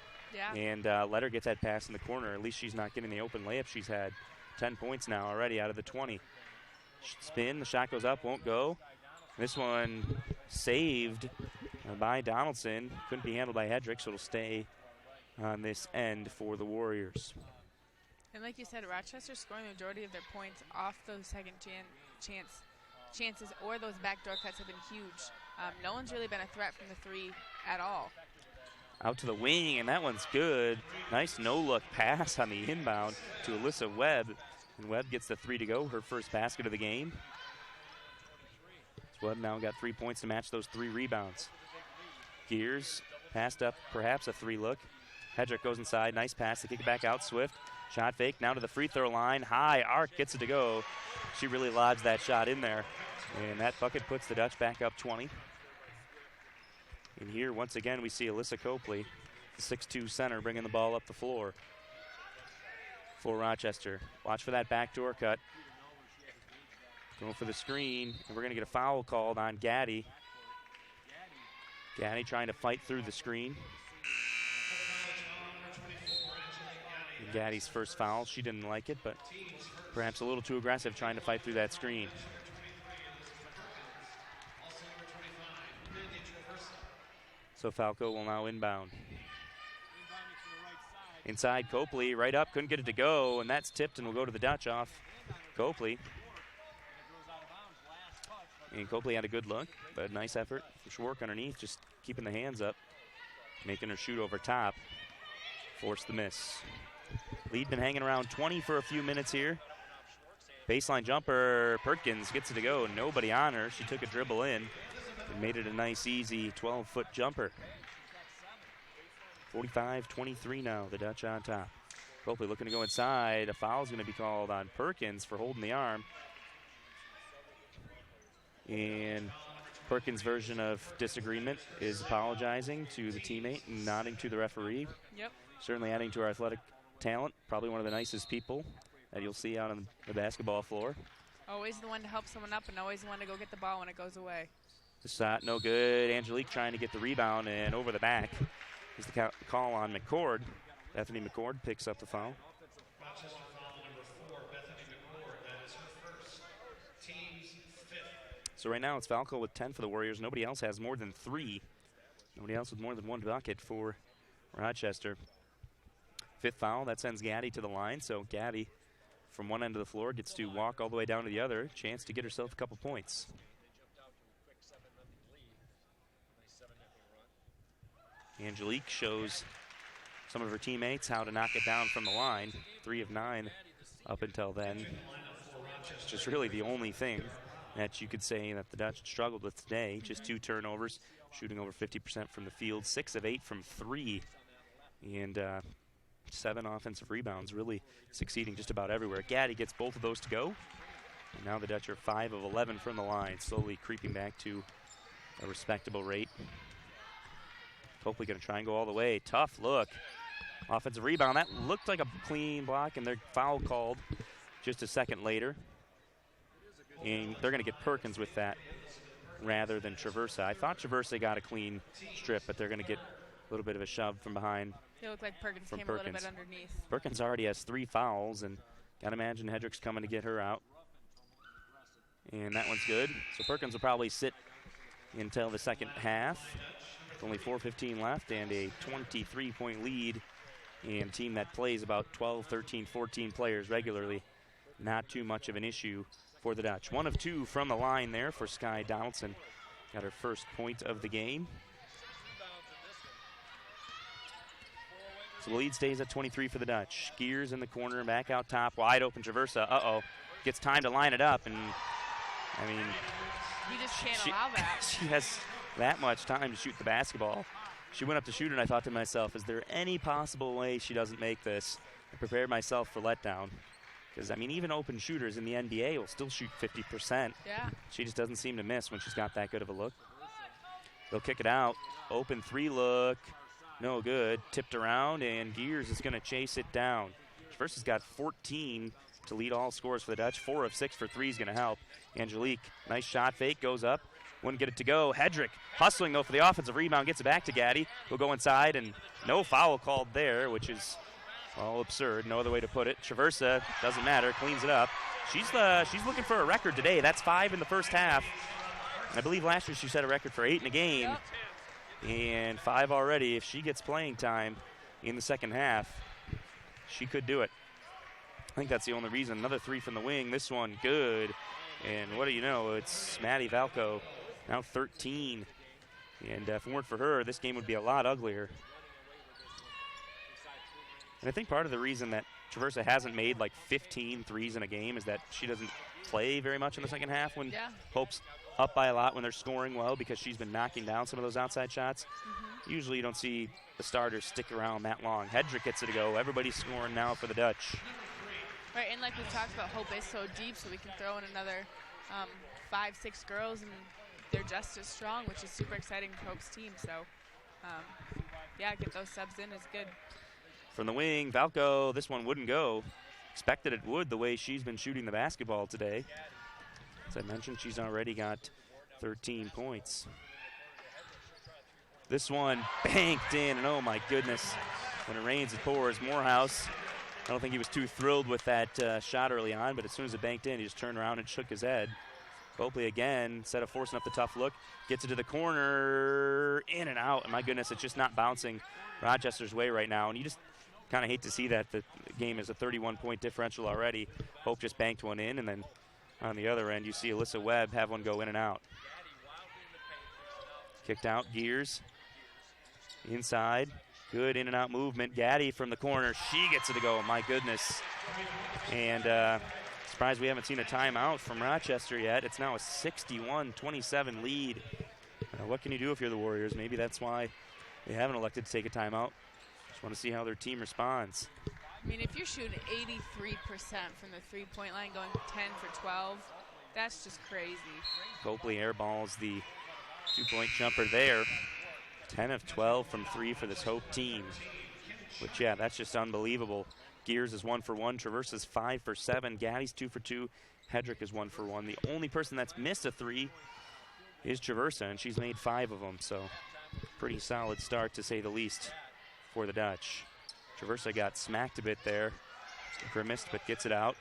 and let her get that pass in the corner. At least she's not getting the open layup she's had 10 points now already out of the 20. Spin, the shot goes up, won't go. This one saved by Donaldson. Couldn't be handled by Hedrick, so it'll stay on this end for the Warriors. And like you said, Rochester's scoring the majority of their points off those second chances or those backdoor cuts have been huge. No one's really been a threat from the three at all. Out to the wing, and that one's good. Nice no-look pass on the inbound to Alyssa Webb. And Webb gets the 3 to go, her first basket of the game. So Webb now got 3 points to match those 3 rebounds. Gears passed up, perhaps a 3-look. Hedrick goes inside, nice pass to kick it back out. Swift, shot fake, now to the free throw line. High arc, gets it to go. She really lodged that shot in there. And that bucket puts the Dutch back up 20. And here, once again, we see Alyssa Copley, the 6'2 center, bringing the ball up the floor for Rochester. Watch for that backdoor cut. Going for the screen, and we're going to get a foul called on Gaddy. Gaddy trying to fight through the screen. And Gaddy's first foul. She didn't like it, but perhaps a little too aggressive trying to fight through that screen. So Falco will now inbound. Inside Copley, right up, couldn't get it to go, and that's tipped and will go to the Dutch off Copley. And Copley had a good look, but nice effort from Schwark underneath, just keeping the hands up, making her shoot over top. Forced the miss. Lead been hanging around 20 for a few minutes here. Baseline jumper, Perkins gets it to go, nobody on her. She took a dribble in and made it a nice, easy 12-foot jumper. 45-23 now, the Dutch on top. Copley looking to go inside. A foul's going to be called on Perkins for holding the arm. And Perkins' version of disagreement is apologizing to the teammate and nodding to the referee. Yep. Certainly adding to our athletic talent. Probably one of the nicest people that you'll see out on the basketball floor. Always the one to help someone up and always the one to go get the ball when it goes away. The shot, no good. Angelique trying to get the rebound, and over the back is the call on McCord. Bethany McCord picks up the foul. Rochester foul number 4, Bethany McCord. That is her first. Team's 5th. So right now it's Falco with 10 for the Warriors. Nobody else has more than 3. Nobody else with more than 1 bucket for Rochester. 5th foul, that sends Gaddy to the line. So Gaddy, from one end of the floor, gets to walk all the way down to the other. Chance to get herself a couple points. Angelique shows some of her teammates how to knock it down from the line. 3 of 9 up until then. Just really the only thing that you could say that the Dutch struggled with today. Just 2 turnovers, shooting over 50% from the field. 6 of 8 from 3. And 7 offensive rebounds, really succeeding just about everywhere. Gaddy gets both of those to go. And now the Dutch are 5 of 11 from the line, slowly creeping back to a respectable rate. Hopefully going to try and go all the way. Tough look. Offensive rebound. That looked like a clean block, and their foul called just a second later. And they're going to get Perkins with that rather than Traversa. I thought Traversa got a clean strip, but they're going to get a little bit of a shove from behind. It looked like Perkins came a little bit underneath. Perkins already has 3 fouls, and got to imagine Hedrick's coming to get her out. And that one's good. So Perkins will probably sit until the second half. Only 4:15 left and a 23-point lead, and a team that plays about 12, 13, 14 players regularly. Not too much of an issue for the Dutch. 1 of 2 from the line there for Sky Donaldson. Got her first point of the game. So the lead stays at 23 for the Dutch. Gears in the corner, back out top, wide open Traversa. Uh-oh, gets time to line it up, and I mean, You just can't allow that. She has that much time to shoot the basketball. She went up to shoot, and I thought to myself, is there any possible way she doesn't make this? I prepared myself for letdown. Because, I mean, even open shooters in the NBA will still shoot 50%. Yeah. She just doesn't seem to miss when she's got that good of a look. They'll kick it out. Open 3 look. No good. Tipped around, and Gears is going to chase it down. First has got 14 to lead all scores for the Dutch. 4 of 6 for 3 is going to help. Angelique, nice shot fake, goes up. Wouldn't get it to go. Hedrick hustling, though, for the offensive rebound. Gets it back to Gaddy. He'll go inside, and no foul called there, which is All absurd, no other way to put it. Traversa, doesn't matter, cleans it up. She's looking for a record today. That's 5 in the first half. And I believe last year she set a record for 8 in a game. Yep. And 5 already. If she gets playing time in the second half, she could do it. I think that's the only reason. Another 3 from the wing. This one good. And what do you know? It's Maddie Valco, now 13. And if it weren't for her, this game would be a lot uglier. And I think part of the reason that Traversa hasn't made like 15 threes in a game is that she doesn't play very much in the second half when Hope's up by a lot, when they're scoring well, because she's been knocking down some of those outside shots. Usually you don't see the starters stick around that long. Hedrick gets it to go. Everybody's scoring now for the Dutch. Right, and like we've talked about, Hope is so deep, so we can throw in another 5-6 girls, and they're just as strong, which is super exciting for Hope's team. So, yeah, get those subs in is good. From the wing, Valco, this one wouldn't go. Expected it would, the way she's been shooting the basketball today. As I mentioned, she's already got 13 points. This one banked in, and oh my goodness, when it rains, it pours. Morehouse, I don't think he was too thrilled with that shot early on, but as soon as it banked in, he just turned around and shook his head. Copley again, instead of forcing up the tough look, gets it to the corner, in and out. And my goodness, it's just not bouncing Rochester's way right now. And you just kind of hate to see that. The game is a 31-point differential already. Hope just banked one in, and then on the other end, you see Alyssa Webb have one go in and out. Kicked out, Gears. Inside, good in and out movement. Gaddy from the corner, she gets it to go, my goodness. And surprised we haven't seen a timeout from Rochester yet. It's now a 61-27 lead. What can you do if you're the Warriors? Maybe that's why they haven't elected to take a timeout. Just want to see how their team responds. I mean, if you're shooting 83% from the three-point line, going 10 for 12, that's just crazy. Copley airballs the two-point jumper there. 10 of 12 from 3 for this Hope team. Which, yeah, that's just unbelievable. Gears is 1 for 1. Traversa's 5 for 7. Gaddy's 2 for 2. Hedrick is 1 for 1. The only person that's missed a 3 is Traversa, and she's made 5 of them. So, pretty solid start, to say the least, for the Dutch. Traversa got smacked a bit there. Grimaced, but gets it out.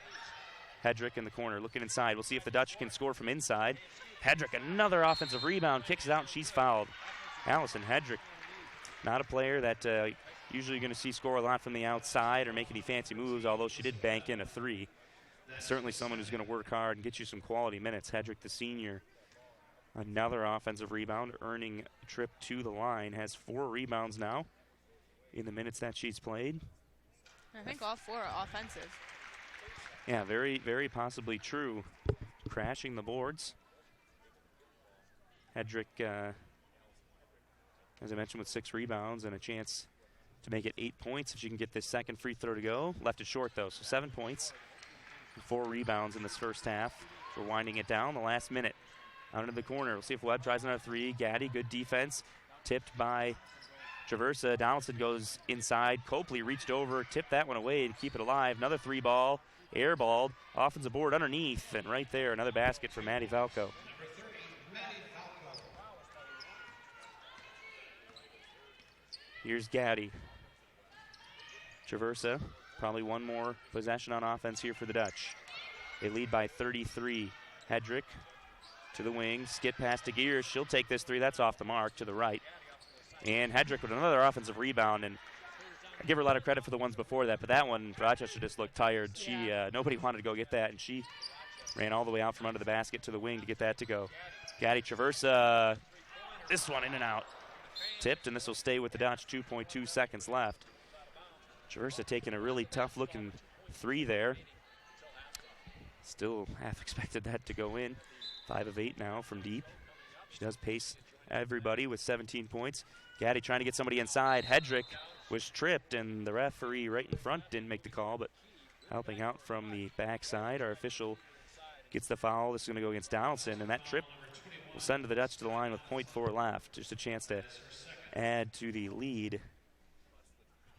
Hedrick in the corner, looking inside. We'll see if the Dutch can score from inside. Hedrick, another offensive rebound, kicks it out, and she's fouled. Allison Hedrick, not a player that usually going to see score a lot from the outside or make any fancy moves, although she did bank in a 3. Certainly someone who's going to work hard and get you some quality minutes. Hedrick, the senior, another offensive rebound, earning a trip to the line, has 4 rebounds now in the minutes that she's played. I think all 4 are offensive. Yeah, very, very possibly true. Crashing the boards. Hedrick, as I mentioned, with 6 rebounds and a chance to make it 8 points if she can get this second free throw to go. Left it short, though, so 7 points. 4 rebounds in this first half. We're winding it down the last minute. Out into the corner. We'll see if Webb tries another 3. Gaddy, good defense. Tipped by Traversa. Donaldson goes inside. Copley reached over, tipped that one away to keep it alive. Another 3 ball, airballed. Offensive board underneath, and right there, another basket for Maddie Valco. Here's Gaddy. Traversa, probably one more possession on offense here for the Dutch. They lead by 33. Hedrick to the wing, skid pass to Gears. She'll take this 3. That's off the mark to the right. And Hedrick with another offensive rebound. And I give her a lot of credit for the ones before that, but that one, Rochester just looked tired. Yeah. Nobody wanted to go get that, and she ran all the way out from under the basket to the wing to get that to go. Gaddy Traversa, this one in and out. Tipped, and this will stay with the Dutch. 2.2 seconds left. Traversa taking a really tough-looking 3 there. Still half expected that to go in. 5 of 8 now from deep. She does pace everybody with 17 points. Gaddy trying to get somebody inside. Hedrick was tripped, and the referee right in front didn't make the call, but helping out from the backside. Our official gets the foul. This is going to go against Donaldson, and that trip will send the Dutch to the line with 0.4 left. Just a chance to add to the lead.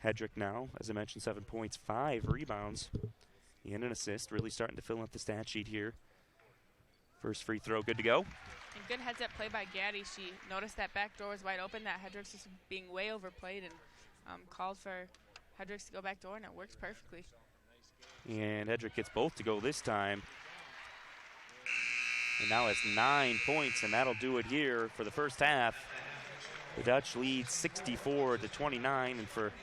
Hedrick now, as I mentioned, 7 points, 5 rebounds, and an assist. Really starting to fill up the stat sheet here. First free throw, good to go. And good heads-up play by Gaddy. She noticed that back door was wide open, that Hedrick's just being way overplayed, and called for Hedrick's to go back door, and it works perfectly. And Hedrick gets both to go this time. And now has 9 points, and that'll do it here for the first half. The Dutch lead 64-29, and for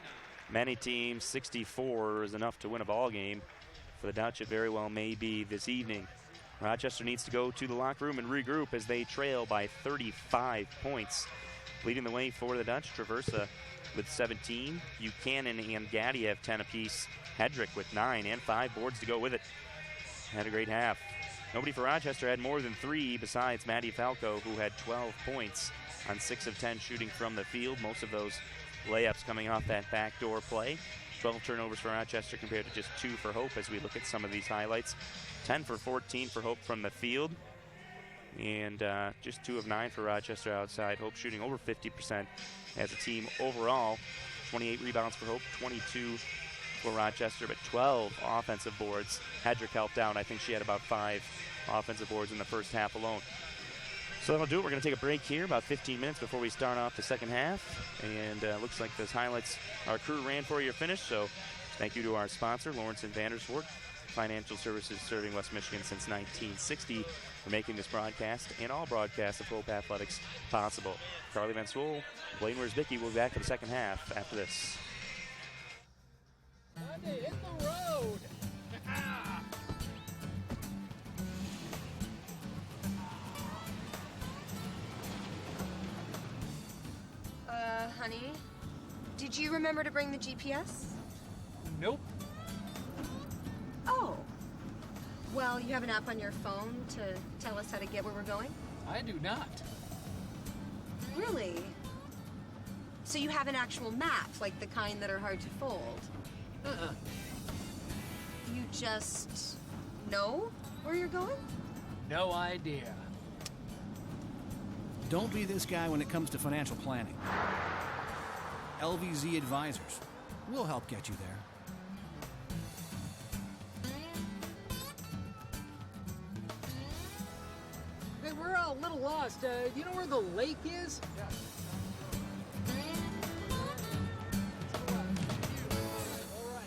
many teams, 64 is enough to win a ball game. For the Dutch, it very well may be this evening. Rochester needs to go to the locker room and regroup as they trail by 35 points. Leading the way for the Dutch, Traversa with 17. Buchanan and Gaddy have 10 apiece. Hedrick with 9 and 5 boards to go with it. Had a great half. Nobody for Rochester had more than 3 besides Maddie Falco, who had 12 points on 6 of 10 shooting from the field. Most of those layups coming off that backdoor play. 12 turnovers for Rochester compared to just 2 for Hope as we look at some of these highlights. 10 for 14 for Hope from the field. And just 2 of 9 for Rochester outside. Hope shooting over 50% as a team overall. 28 rebounds for Hope, 22 for Rochester, but 12 offensive boards. Hedrick helped out. I think she had about 5 offensive boards in the first half alone. So that'll do it. We're going to take a break here, about 15 minutes before we start off the second half. And looks like those highlights our crew ran for you are finished. So thank you to our sponsor, Lawrence and Vandersvoort Financial Services, serving West Michigan since 1960, for making this broadcast and all broadcasts of Hope Athletics possible. Carly Van Swoel, Blaine Wiersbicki will be back for the second half after this. Monday, hit the road! Honey, did you remember to bring the GPS? Nope. Oh. Well, you have an app on your phone to tell us how to get where we're going? I do not. Really? So you have an actual map, like the kind that are hard to fold? You just know where you're going? No idea. Don't be this guy when it comes to financial planning. LVZ Advisors. We'll help get you there. Hey, we're all a little lost. You know where the lake is? Yeah. All right.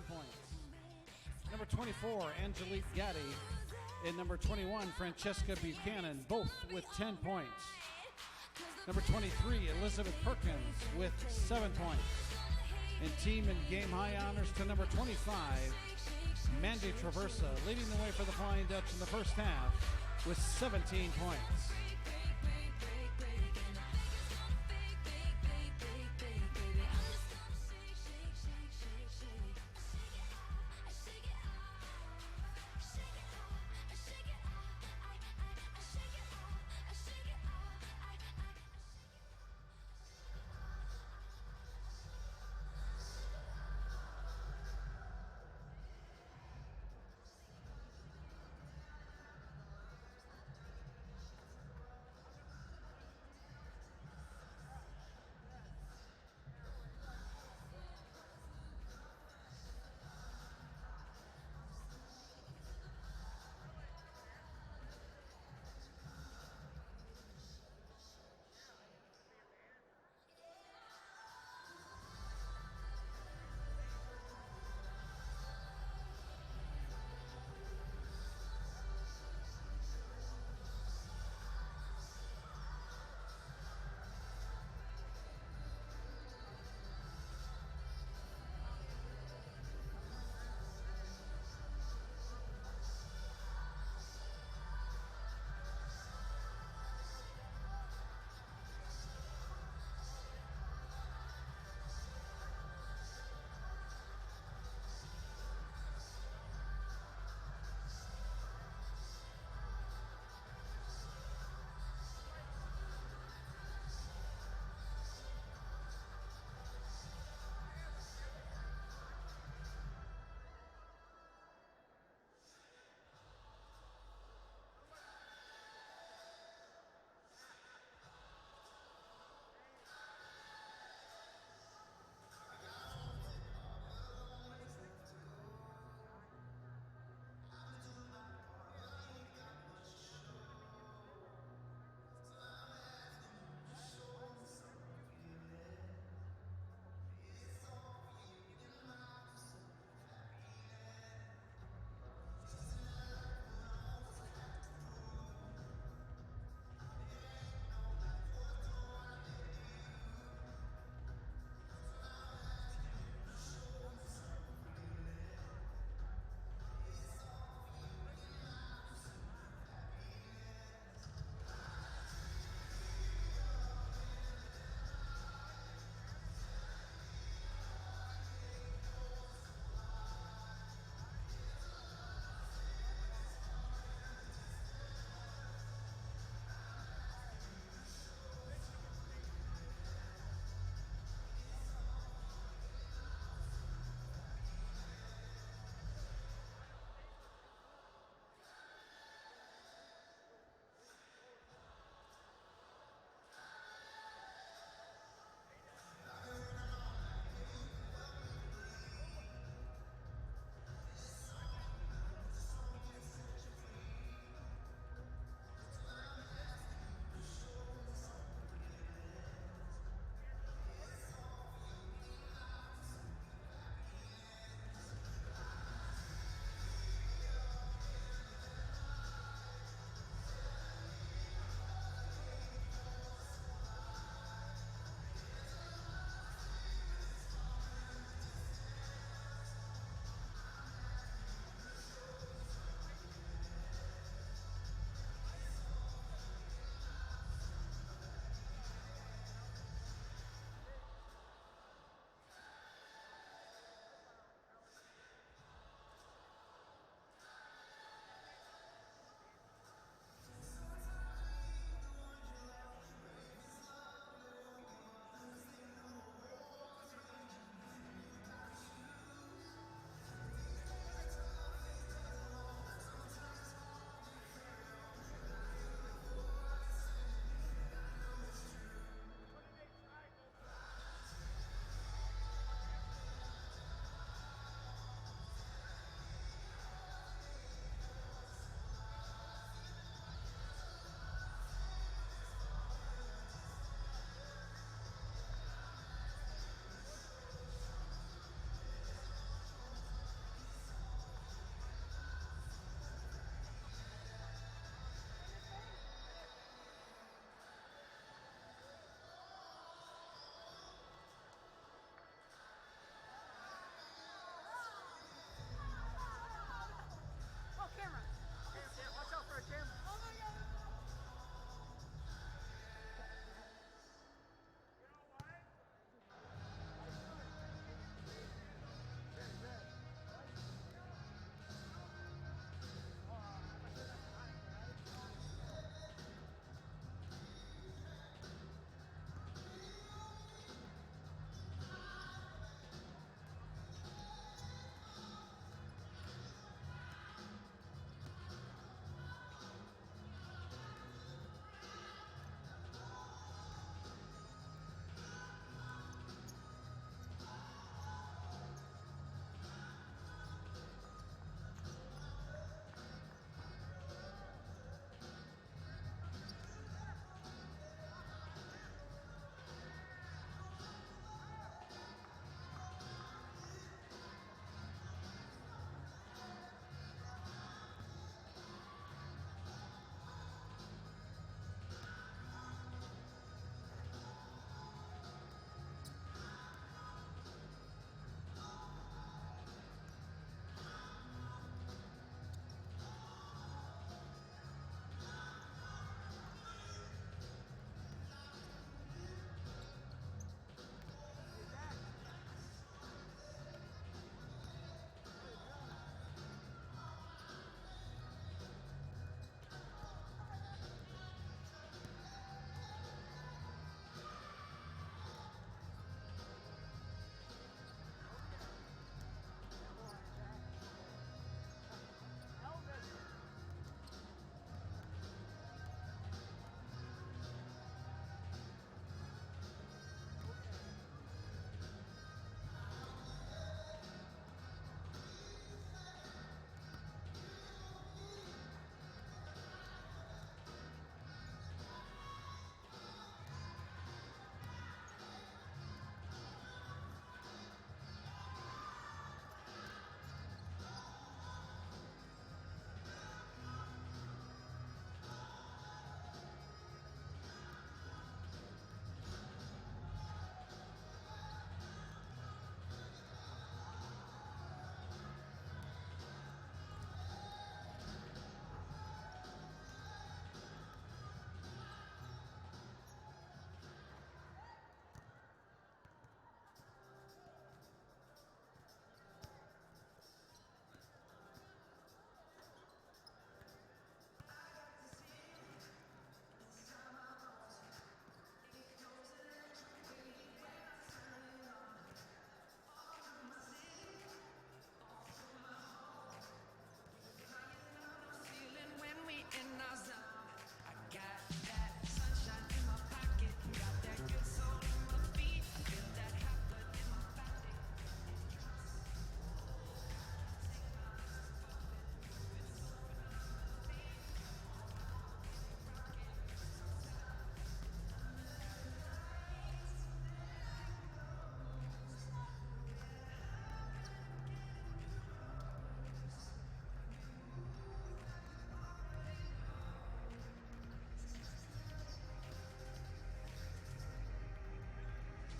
points. Number 24, Angelique Gaddy, and number 21, Francesca Buchanan, both with 10 points. Number 23, Elizabeth Perkins with 7 points. And team and game high honors to number 25, Mandy Traversa, leading the way for the Flying Dutch in the first half with 17 points.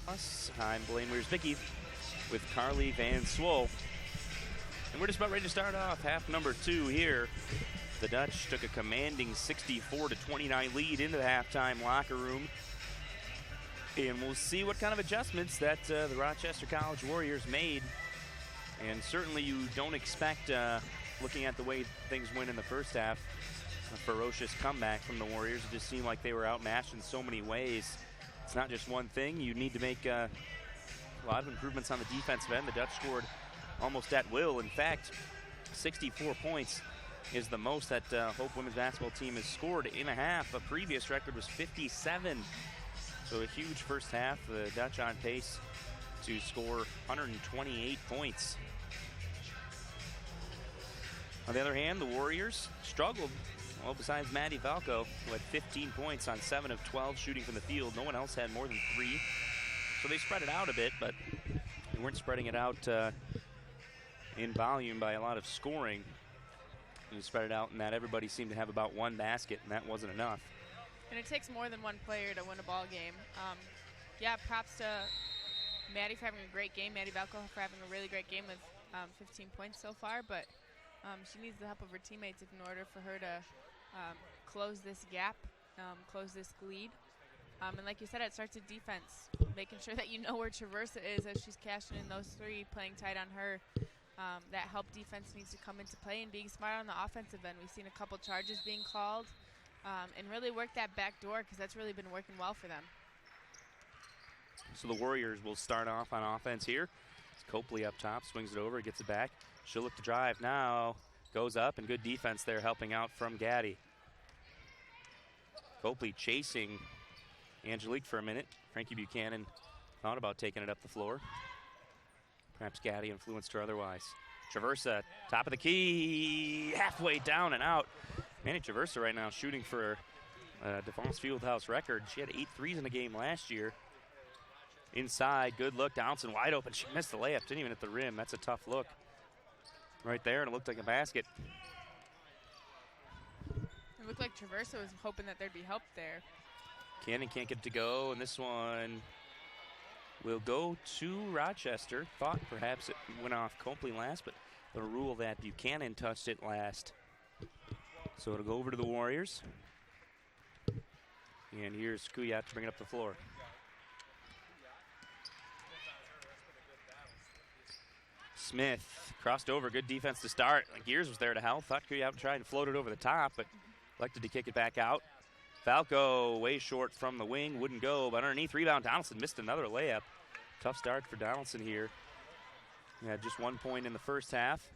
I'm Blaine Weers-Bicky with Carly Van Swol. And we're just about ready to start off half number 2 here. The Dutch took a commanding 64-29 lead into the halftime locker room. And we'll see what kind of adjustments that the Rochester College Warriors made. And certainly you don't expect, looking at the way things went in the first half, a ferocious comeback from the Warriors. It just seemed like they were outmatched in so many ways. It's not just one thing. You need to make a lot of improvements on the defensive end. The Dutch scored almost at will. In fact, 64 points is the most that Hope women's basketball team has scored in a half. A previous record was 57. So a huge first half. The Dutch on pace to score 128 points. On the other hand, the Warriors struggled. Well, besides Maddie Falco, who had 15 points on 7 of 12 shooting from the field. No one else had more than 3. So they spread it out a bit, but they weren't spreading it out in volume by a lot of scoring. They spread it out in that everybody seemed to have about 1 basket, and that wasn't enough. And it takes more than one player to win a ball game. Yeah, props to Maddie for having a great game, Maddie Valco for having a really great game with 15 points so far, but she needs the help of her teammates in order for her to close this gap, close this lead. And like you said, it starts with defense, making sure that you know where Traversa is as she's cashing in those 3, playing tight on her. That help defense needs to come into play, and being smart on the offensive end. We've seen a couple charges being called, and really work that back door, because that's really been working well for them. So the Warriors will start off on offense here. It's Copley up top, swings it over, gets it back. She'll look to drive now, goes up, and good defense there helping out from Gaddy. Copley chasing Angelique for a minute. Frankie Buchanan thought about taking it up the floor. Perhaps Gaddy influenced her otherwise. Traversa, top of the key, halfway down and out. Manny Traversa right now shooting for DeFonce Fieldhouse record. She had 8 threes in the game last year. Inside, good look, Downson wide open. She missed the layup, didn't even hit the rim. That's a tough look right there, and it looked like a basket. It looked like Traversa was hoping that there'd be help there. Cannon can't get it to go, and this one will go to Rochester. Thought perhaps it went off Copley last, but the rule that Buchanan touched it last. So it'll go over to the Warriors. And here's Kuyat to bring it up the floor. Smith crossed over, good defense to start. Gears was there to help. Thought Kuyat would try and float it over the top, but elected to kick it back out. Falco way short from the wing, wouldn't go, but underneath rebound, Donaldson missed another layup. Tough start for Donaldson here. He had just 1 point in the first half.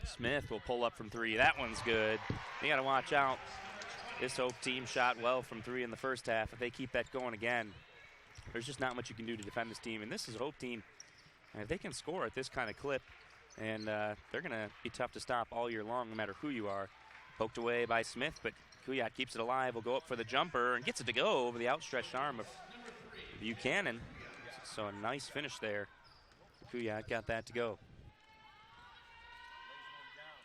Smith will pull up from 3. That one's good. You got to watch out. This Hope team shot well from 3 in the first half. If they keep that going again, there's just not much you can do to defend this team. And this is a Hope team, and if they can score at this kind of clip, and they're going to be tough to stop all year long, no matter who you are. Poked away by Smith, but Kuyat keeps it alive. Will go up for the jumper and gets it to go over the outstretched arm of Buchanan. So a nice finish there. Kuyat got that to go.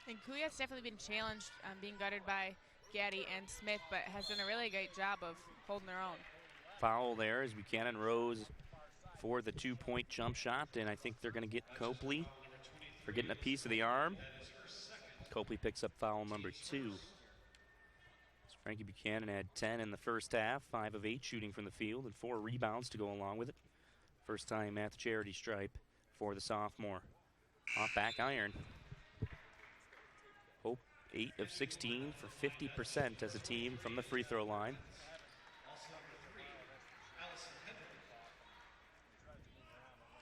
And Kuyat's definitely been challenged being guarded by Gaddy and Smith, but has done a really great job of holding their own. Foul there as Buchanan rose for the 2-point jump shot, and I think they're going to get Copley for getting a piece of the arm. Copley picks up foul number 2. Frankie Buchanan had 10 in the first half, 5 of 8 shooting from the field, and 4 rebounds to go along with it. First time at the charity stripe for the sophomore. Off back iron. Hope 8 of 16 for 50% as a team from the free throw line.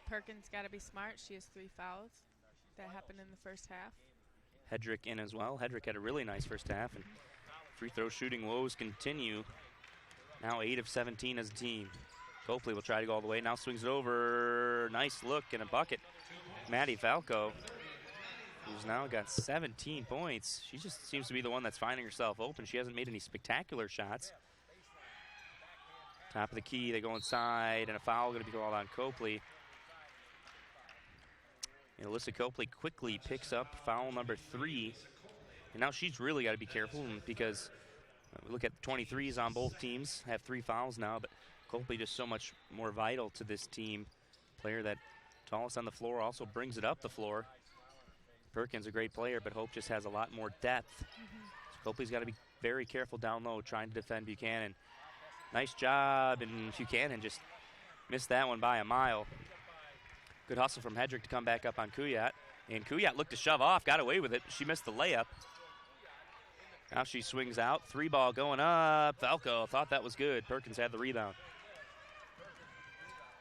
Perkins got to be smart. She has 3 fouls. That happened in the first half. Hedrick in as well. Hedrick had a really nice first half, and free throw shooting woes continue. Now 8 of 17 as a team. Copley will try to go all the way. Now swings it over. Nice look and a bucket. Maddie Falco, who's now got 17 points. She just seems to be the one that's finding herself open. She hasn't made any spectacular shots. Top of the key, they go inside, and a foul going to be called on Copley. And Alyssa Copley quickly picks up foul number 3. And now she's really got to be careful because we look at 23s on both teams, have 3 fouls now, but Copley just so much more vital to this team. Player that tallest on the floor, also brings it up the floor. Perkins a great player, but Hope just has a lot more depth. So Copley's got to be very careful down low trying to defend Buchanan. Nice job, and Buchanan just missed that one by a mile. Good hustle from Hedrick to come back up on Kuyat. And Kuyat looked to shove off, got away with it. She missed the layup. Now she swings out. 3 ball going up. Falco thought that was good. Perkins had the rebound.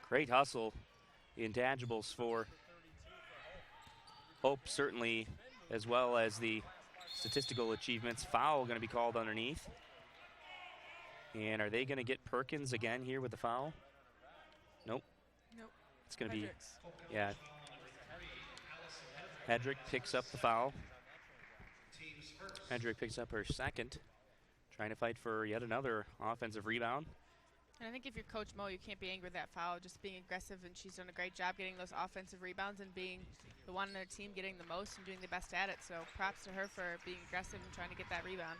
Great hustle. The intangibles for Hope, certainly, as well as the statistical achievements. Foul going to be called underneath. And are they going to get Perkins again here with the foul? Nope. Nope. It's going to be, yeah. Hedrick picks up the foul. Hedrick picks up her second. Trying to fight for yet another offensive rebound. And I think if you're Coach Mo, you can't be angry with that foul, just being aggressive, and she's done a great job getting those offensive rebounds and being the one on their team getting the most and doing the best at it. So props to her for being aggressive and trying to get that rebound.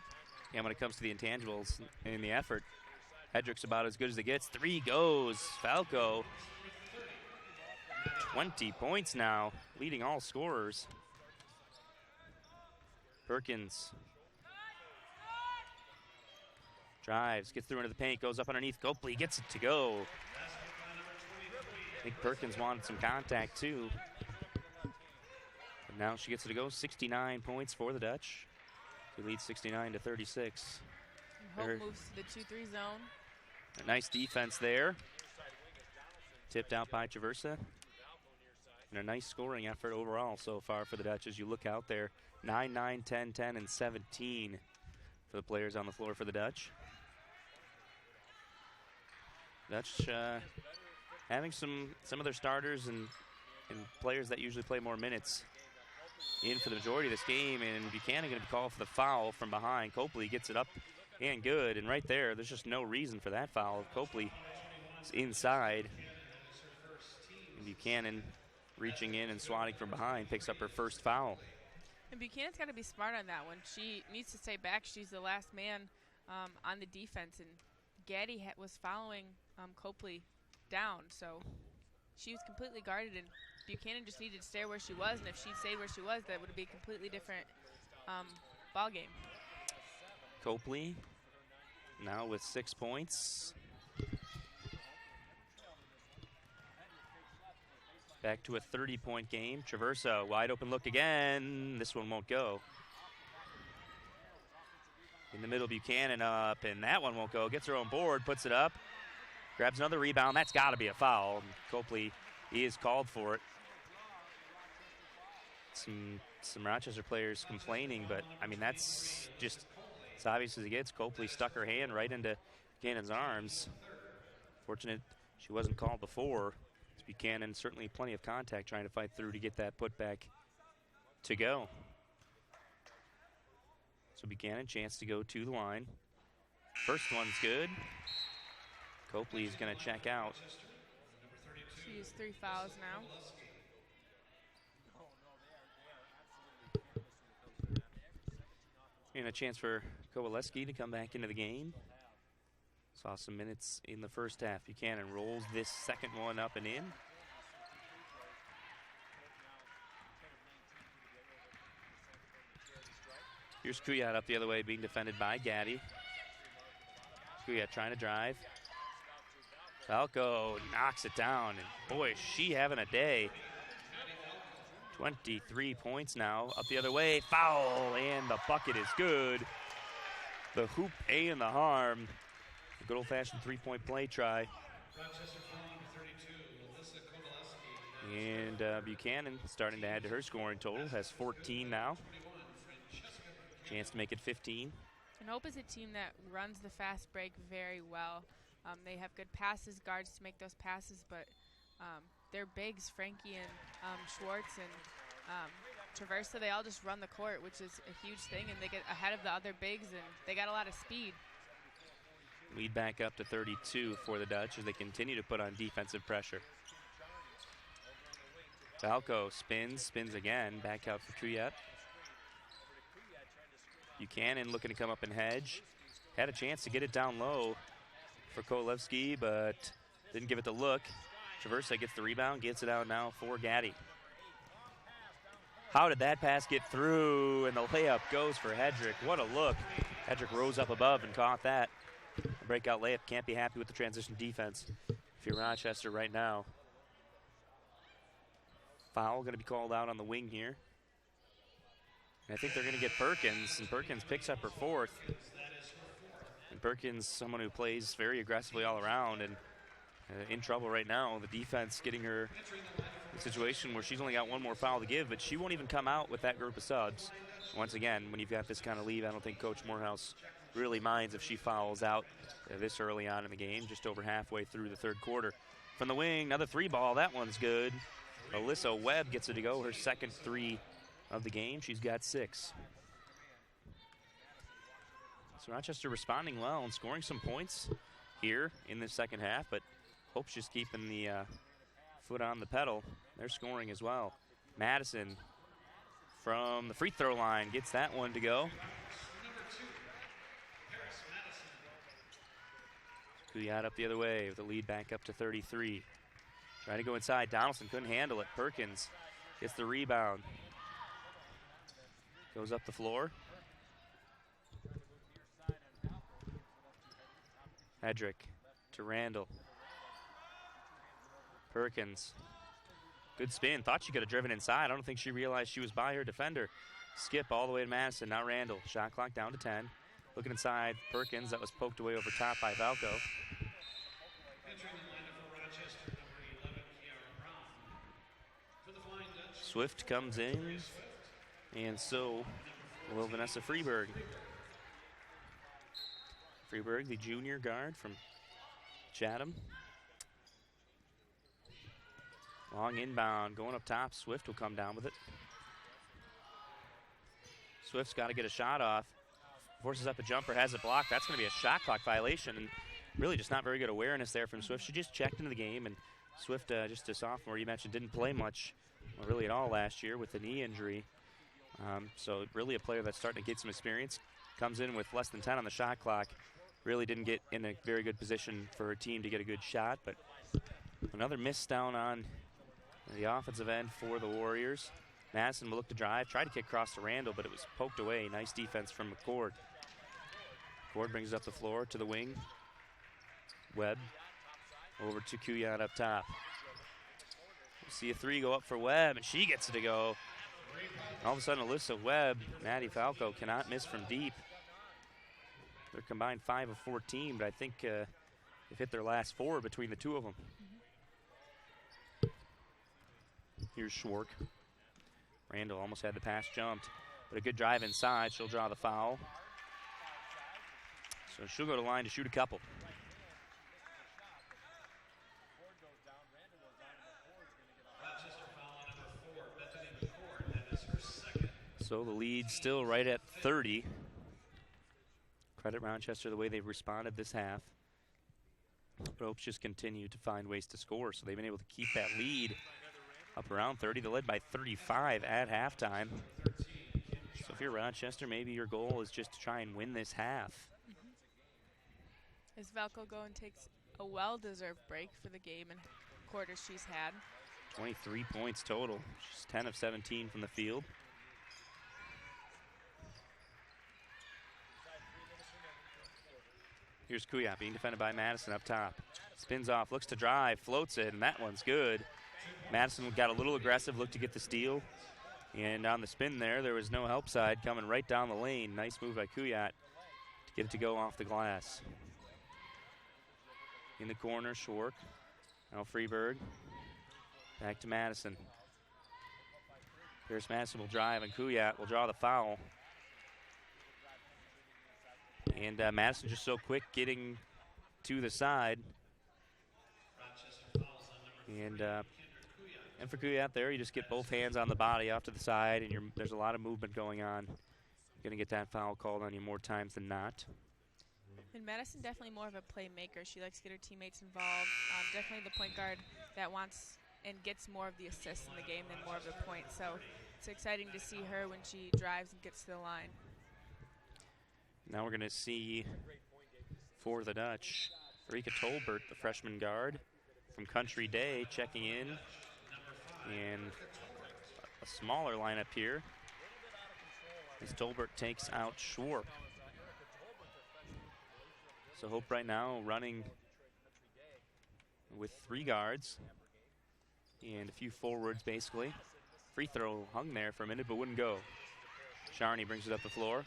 And when it comes to the intangibles and the effort, Hedrick's about as good as it gets. 3 goes. Falco. 20 points now, leading all scorers. Perkins drives, gets through into the paint, goes up underneath. Copley gets it to go. I think Perkins wanted some contact too. But now she gets it to go. 69 points for the Dutch. She leads 69-36. Hope moves to the 2-3 zone. A nice defense there. Tipped out by Traversa. And a nice scoring effort overall so far for the Dutch as you look out there. 9, 9, 10, 10, and 17 for the players on the floor for the Dutch. Dutch having some of their starters and players that usually play more minutes in for the majority of this game, and Buchanan going to be called for the foul from behind. Copley gets it up and good, and right there's just no reason for that foul. Copley is inside, and Buchanan reaching in and swatting from behind picks up her first foul. And Buchanan's got to be smart on that one. She needs to stay back. She's the last man on the defense, and Gaddy was following Copley down, so she was completely guarded, and Buchanan just needed to stay where she was, and if she'd stayed where she was, that would be a completely different ball game. Copley now with 6 points. Back to a 30-point game. Traversa, wide open look again. This one won't go. In the middle, Buchanan up, and that one won't go. Gets her own board, puts it up, grabs another rebound. That's got to be a foul. Copley is called for it. Some Rochester players complaining, but I mean that's just as obvious as it gets. Copley stuck her hand right into Buchanan's arms. Fortunate she wasn't called before. Buchanan certainly plenty of contact trying to fight through to get that putback to go. So Buchanan chance to go to the line. First one's good. Copley's going to check out. She used 3 fouls now. And a chance for Kowaleski to come back into the game. Saw some minutes in the first half. Buchanan rolls this second one up and in. Here's Kuyat up the other way, being defended by Gaddy. Kuyat trying to drive. Falco knocks it down, and boy, is she having a day. 23 points now, up the other way, foul, and the bucket is good. The hoop A and the harm. Good old-fashioned three-point play try. And Buchanan starting to add to her scoring total, has 14 now. Chance to make it 15. And Hope is a team that runs the fast break very well. They have good passes, guards to make those passes, but their bigs, Frankie and Schwartz and Traversa, they all just run the court, which is a huge thing, and they get ahead of the other bigs, and they got a lot of speed. Lead back up to 32 for the Dutch as they continue to put on defensive pressure. Falco spins again, back out for Kuyat. Buchanan looking to come up and hedge. Had a chance to get it down low for Kolevsky, but didn't give it the look. Traverse gets the rebound, gets it out now for Gaddy. How did that pass get through? And the layup goes for Hedrick. What a look. Hedrick rose up above and caught that. A breakout layup. Can't be happy with the transition defense if you're Rochester right now. Foul going to be called out on the wing here. And I think they're going to get Perkins, and Perkins picks up her fourth. And Perkins, someone who plays very aggressively all around and in trouble right now. The defense getting her in a situation where she's only got one more foul to give, but she won't even come out with that group of subs. Once again, when you've got this kind of lead, I don't think Coach Morehouse really minds if she fouls out this early on in the game, just over halfway through the third quarter. From the wing, another three ball. That one's good. Alyssa Webb gets it to go, her second three of the game. She's got 6. So Rochester responding well and scoring some points here in the second half, but Hope's just keeping the foot on the pedal. They're scoring as well. Madison from the free throw line gets that one to go. Kuyat up the other way with the lead back up to 33. Trying to go inside. Donaldson couldn't handle it. Perkins gets the rebound. Goes up the floor. Hedrick to Randall. Perkins. Good spin. Thought she could have driven inside. I don't think she realized she was by her defender. Skip all the way to Madison. Now Randall. Shot clock down to 10. Looking inside. Perkins. That was poked away over top by Valco. Swift comes in. And so will Vanessa Freeberg. Freeberg, the junior guard from Chatham. Long inbound, going up top. Swift will come down with it. Swift's got to get a shot off. Forces up a jumper, has it blocked. That's going to be a shot clock violation. And really just not very good awareness there from Swift. She just checked into the game. And Swift, just a sophomore, you mentioned, didn't play much, really at all last year with the knee injury. So really a player that's starting to get some experience. Comes in with less than 10 on the shot clock. Really didn't get in a very good position for her team to get a good shot. But another miss down on the offensive end for the Warriors. Madison will look to drive. Tried to kick across to Randall, but it was poked away. Nice defense from McCord. McCord brings it up the floor to the wing. Webb over to Kuyat up top. We'll see a three go up for Webb, and she gets it to go. All of a sudden, Alyssa Webb, Maddie Falco cannot miss from deep. They're combined 5 of 14, but I think they've hit their last 4 between the two of them. Here's Schwark. Randall almost had the pass jumped, but a good drive inside. She'll draw the foul. So she'll go to the line to shoot a couple. So the lead still right at 30. Credit Rochester the way they've responded this half. But Hope's just continue to find ways to score, so they've been able to keep that lead up around 30. They led by 35 at halftime. So if you're Rochester, maybe your goal is just to try and win this half. As Valco go and takes a well-deserved break for the game and quarters she's had. 23 points total. She's 10 of 17 from the field. Here's Kuyat being defended by Madison up top. Spins off, looks to drive, floats it, and that one's good. Madison got a little aggressive, looked to get the steal. And on the spin there was no help side coming right down the lane. Nice move by Kuyat to get it to go off the glass. In the corner, Schwark. Now Freeberg. Back to Madison. Pierce Madison will drive, and Kuyat will draw the foul. And Madison just so quick getting to the side. And for Kuyat there, you just get both hands on the body off to the side, and there's a lot of movement going on. You're going to get that foul called on you more times than not. And Madison definitely more of a playmaker. She likes to get her teammates involved. Definitely the point guard that wants and gets more of the assists in the game than more of the points. So it's exciting to see her when she drives and gets to the line. Now we're going to see for the Dutch Erika Tolbert, the freshman guard from Country Day, checking in. And a smaller lineup here as Tolbert takes out Schwark. So Hope right now running with 3 guards and a few forwards basically. Free throw hung there for a minute but wouldn't go. Charney brings it up the floor.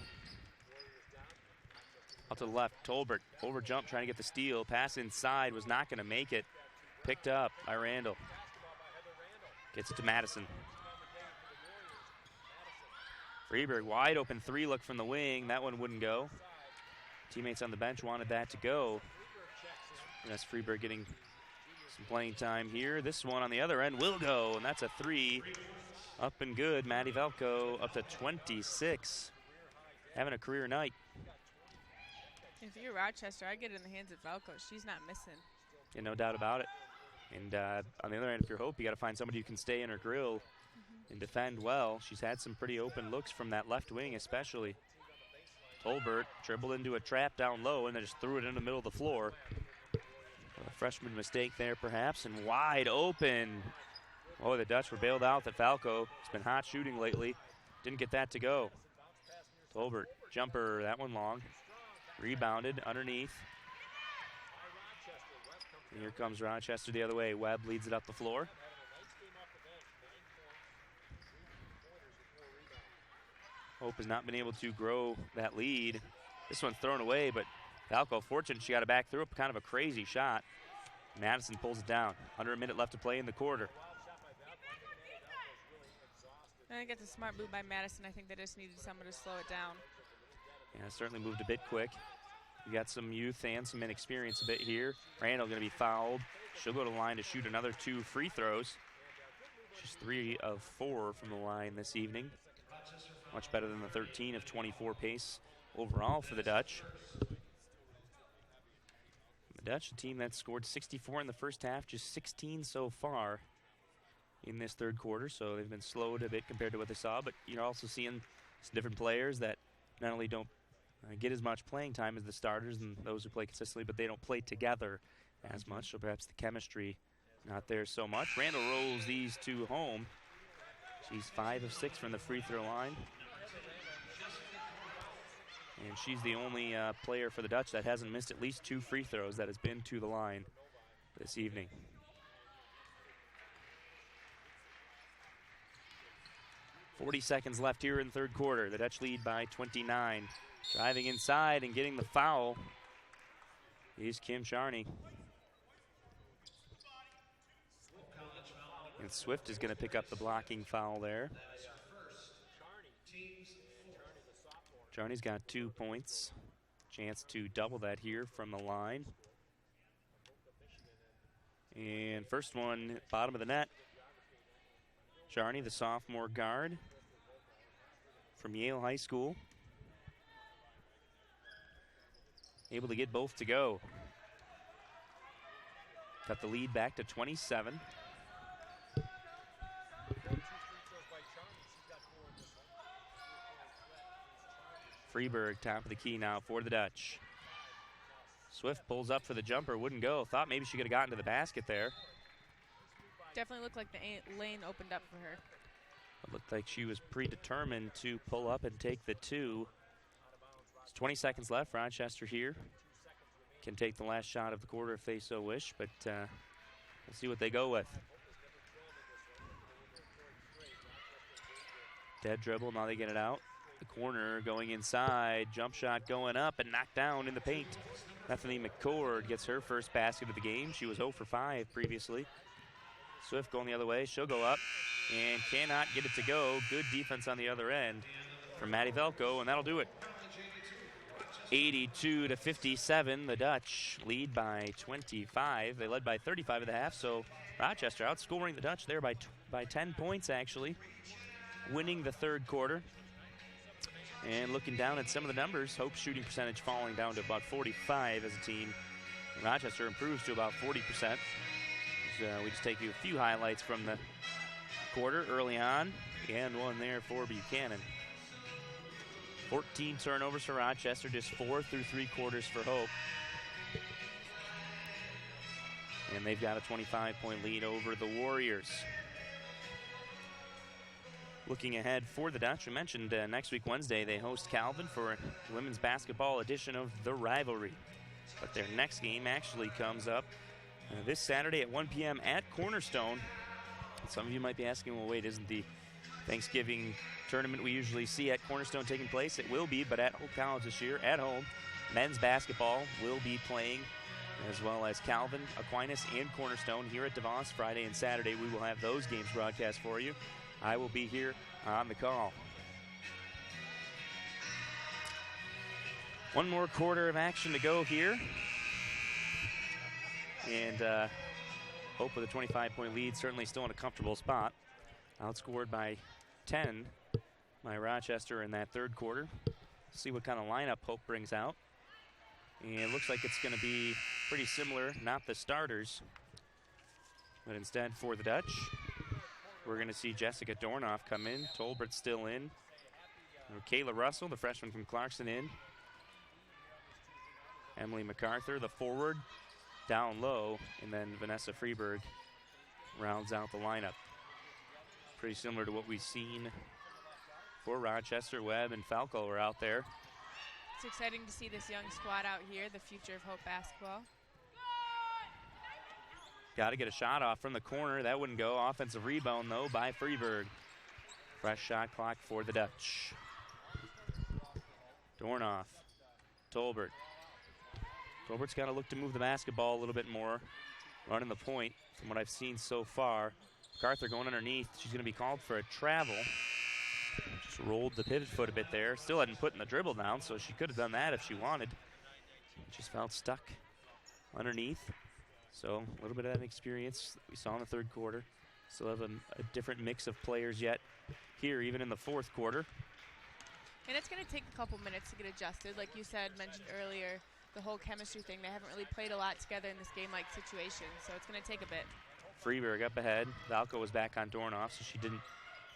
Out to the left, Tolbert, over jump, trying to get the steal. Pass inside, was not gonna make it. Picked up by Randall. Gets it to Madison. Freeberg, wide open 3 look from the wing. That one wouldn't go. Teammates on the bench wanted that to go. That's Freeberg getting some playing time here. This one on the other end will go, and that's a 3. Up and good. Maddie Velko up to 26. Having a career night. If you're Rochester, I get it in the hands of Velko. She's not missing. Yeah, no doubt about it. And on the other end, if you're Hope, you got to find somebody who can stay in her grill and defend well. She's had some pretty open looks from that left wing especially. Tolbert dribbled into a trap down low and then just threw it in the middle of the floor. A freshman mistake there perhaps, and wide open. Oh, the Dutch were bailed out. That Falco has been hot shooting lately. Didn't get that to go. Tolbert, jumper, that one long. Rebounded underneath. And here comes Rochester the other way. Webb leads it up the floor. Hope has not been able to grow that lead. This one's thrown away, but Falco, fortunate she got it back through kind of a crazy shot. Madison pulls it down. Under a minute left to play in the quarter. I think it's a smart move by Madison. I think they just needed someone to slow it down. Yeah, certainly moved a bit quick. You got some youth and some inexperience a bit here. Randall going to be fouled. She'll go to the line to shoot another 2 free throws. She's 3 of 4 from the line this evening. Much better than the 13 of 24 pace overall for the Dutch. The Dutch, a team that scored 64 in the first half, just 16 so far in this third quarter, so they've been slowed a bit compared to what they saw, but you're also seeing some different players that not only don't get as much playing time as the starters and those who play consistently, but they don't play together as much, so perhaps the chemistry not there so much. Randall rolls these 2 home. She's 5 of 6 from the free throw line. And she's the only player for the Dutch that hasn't missed at least 2 free throws that has been to the line this evening. .40 seconds left here in the third quarter. The Dutch lead by 29. Driving inside and getting the foul is Kim Charney. And Swift is going to pick up the blocking foul there. Charney's got 2 points. Chance to double that here from the line. And first one, bottom of the net. Charney, the sophomore guard from Yale High School. Able to get both to go. Got the lead back to 27. Freeberg, top of the key now for the Dutch. Swift pulls up for the jumper, wouldn't go. Thought maybe she could have gotten to the basket there. Definitely looked like the lane opened up for her. It looked like she was predetermined to pull up and take the 2. There's 20 seconds left. Rochester here can take the last shot of the quarter if they so wish, but we'll see what they go with. Dead dribble, now they get it out. The corner going inside, jump shot going up and knocked down in the paint. Bethany McCord gets her first basket of the game. She was 0 for 5 previously. Swift going the other way, she'll go up and cannot get it to go. Good defense on the other end from Maddie Velko, and that'll do it. 82 to 57, the Dutch lead by 25. They led by 35 at the half, so Rochester outscoring the Dutch there by 10 points actually, winning the third quarter. And looking down at some of the numbers, Hope's shooting percentage falling down to about 45 as a team. And Rochester improves to about 40%. We just take you a few highlights from the quarter early on, and one there for Buchanan. 14 turnovers for Rochester, just 4 through 3 quarters for Hope. And they've got a 25-point lead over the Warriors. Looking ahead for the Dutch, I mentioned next week, Wednesday, they host Calvin for the women's basketball edition of the rivalry. But their next game actually comes up this Saturday at 1 p.m. at Cornerstone. Some of you might be asking, well, wait, isn't the Thanksgiving tournament we usually see at Cornerstone taking place? It will be, but at Hope College this year, at home. Men's basketball will be playing, as well as Calvin, Aquinas, and Cornerstone here at DeVos. Friday and Saturday, we will have those games broadcast for you. I will be here on the call. One more quarter of action to go here. And Hope with a 25-point lead, certainly still in a comfortable spot. Outscored by 10 by Rochester in that third quarter. See what kind of lineup Hope brings out. And it looks like it's going to be pretty similar, not the starters, but instead for the Dutch, we're going to see Jessica Dornoff come in. Tolbert still in. Kayla Russell, the freshman from Clarkson, in. Emily MacArthur, the forward, down low. And then Vanessa Freeberg rounds out the lineup. Pretty similar to what we've seen for Rochester. Webb and Falco are out there. It's exciting to see this young squad out here, the future of Hope basketball. Got to get a shot off from the corner. That wouldn't go. Offensive rebound, though, by Freeberg. Fresh shot clock for the Dutch. Dornoff. Tolbert. Tolbert's got to look to move the basketball a little bit more. Running the point from what I've seen so far. MacArthur going underneath. She's going to be called for a travel. Just rolled the pivot foot a bit there. Still hadn't put in the dribble down, so she could have done that if she wanted. Just felt stuck underneath. So a little bit of that experience we saw in the third quarter. Still have a different mix of players yet here, even in the fourth quarter. And it's going to take a couple minutes to get adjusted. Like you said, mentioned earlier, the whole chemistry thing. They haven't really played a lot together in this game-like situation, so it's going to take a bit. Freeberg up ahead. Valco was back on Dornoff, so she didn't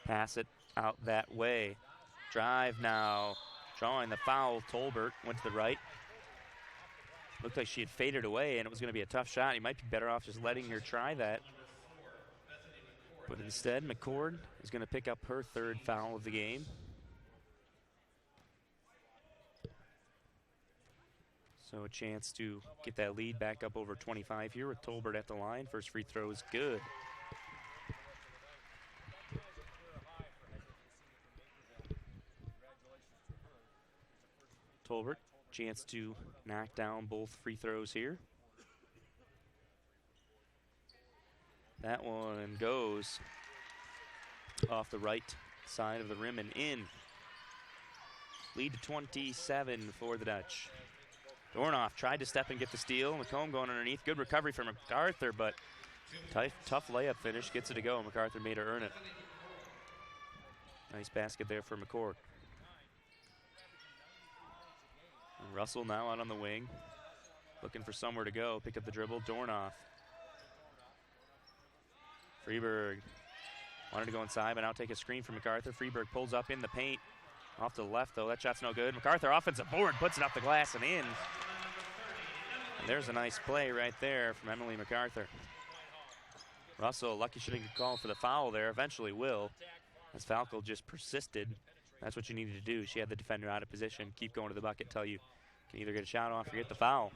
pass it out that way. Drive now. Drawing the foul. Tolbert went to the right. Looked like she had faded away, and it was going to be a tough shot. You might be better off just letting her try that. But instead, McCord is going to pick up her third foul of the game. So a chance to get that lead back up over 25 here with Tolbert at the line. First free throw is good. Tolbert, chance to knock down both free throws here. That one goes off the right side of the rim and in. Lead to 27 for the Dutch. Dornoff tried to step and get the steal. McComb going underneath. Good recovery from MacArthur, but tough layup finish. Gets it to go. MacArthur made her earn it. Nice basket there for McCord. And Russell now out on the wing. Looking for somewhere to go. Pick up the dribble. Dornoff. Freeberg wanted to go inside, but now take a screen from MacArthur. Freeberg pulls up in the paint. Off to the left, though. That shot's no good. MacArthur offensive board, puts it off the glass and in. And there's a nice play right there from Emily MacArthur. Russell, lucky she didn't get called for the foul there. Eventually will, as Falco just persisted. That's what you needed to do. She had the defender out of position. Keep going to the bucket until you can either get a shot off or get the foul.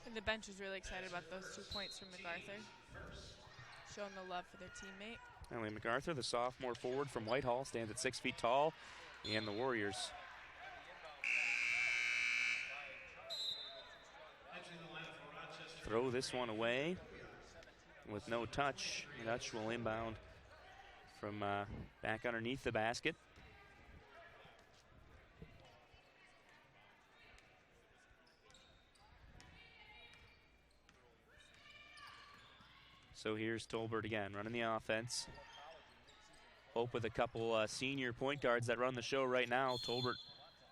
And the bench is really excited about those 2 points from MacArthur. Showing the love for their teammate. Emily MacArthur, the sophomore forward from Whitehall, stands at 6 feet tall. And the Warriors throw this one away with no touch. The Dutch will inbound from back underneath the basket. So here's Tolbert again, running the offense. Hope with a couple senior point guards that run the show right now. Tolbert,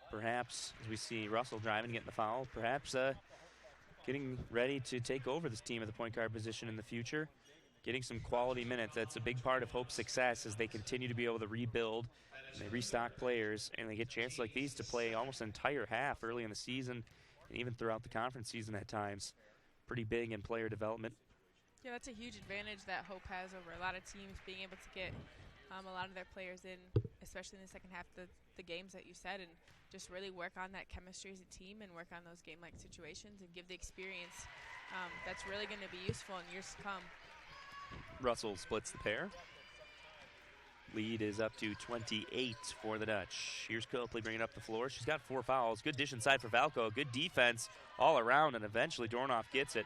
perhaps, as we see Russell driving, getting the foul, perhaps getting ready to take over this team at the point guard position in the future. Getting some quality minutes. That's a big part of Hope's success as they continue to be able to rebuild. And they restock players, and they get chances like these to play almost an entire half early in the season and even throughout the conference season at times. pretty big in player development. Yeah, that's a huge advantage that Hope has over a lot of teams, being able to get a lot of their players in, especially in the second half of the games that you said, and just really work on that chemistry as a team and work on those game-like situations and give the experience that's really going to be useful in years to come. Russell splits the pair. Lead is up to 28 for the Dutch. Here's Copley bringing up the floor. She's got 4 fouls. Good dish inside for Valco. Good defense all around, and eventually Dornoff gets it.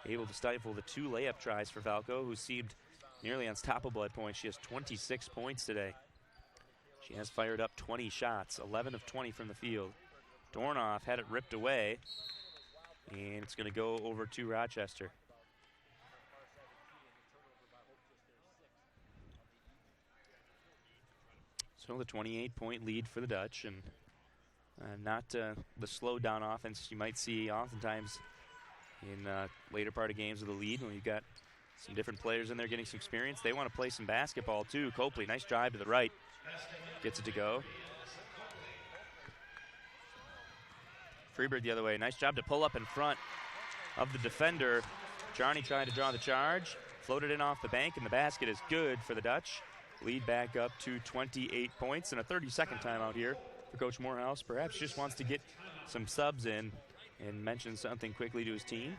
Able to stifle the 2 layup tries for Valco, who seemed nearly unstoppable at points. She has 26 points today. She has fired up 20 shots, 11 of 20 from the field. Dornoff had it ripped away, and it's going to go over to Rochester. So the 28-point lead for the Dutch, and not the slow-down offense you might see oftentimes in later part of games of the lead when you've got some different players in there getting some experience. They want to play some basketball too. Copley, nice drive to the right. Gets it to go. Freebird the other way. Nice job to pull up in front of the defender. Jarney tried to draw the charge. Floated in off the bank, and the basket is good for the Dutch. Lead back up to 28 points, and a 30-second timeout here for Coach Morehouse. Perhaps just wants to get some subs in and mention something quickly to his team.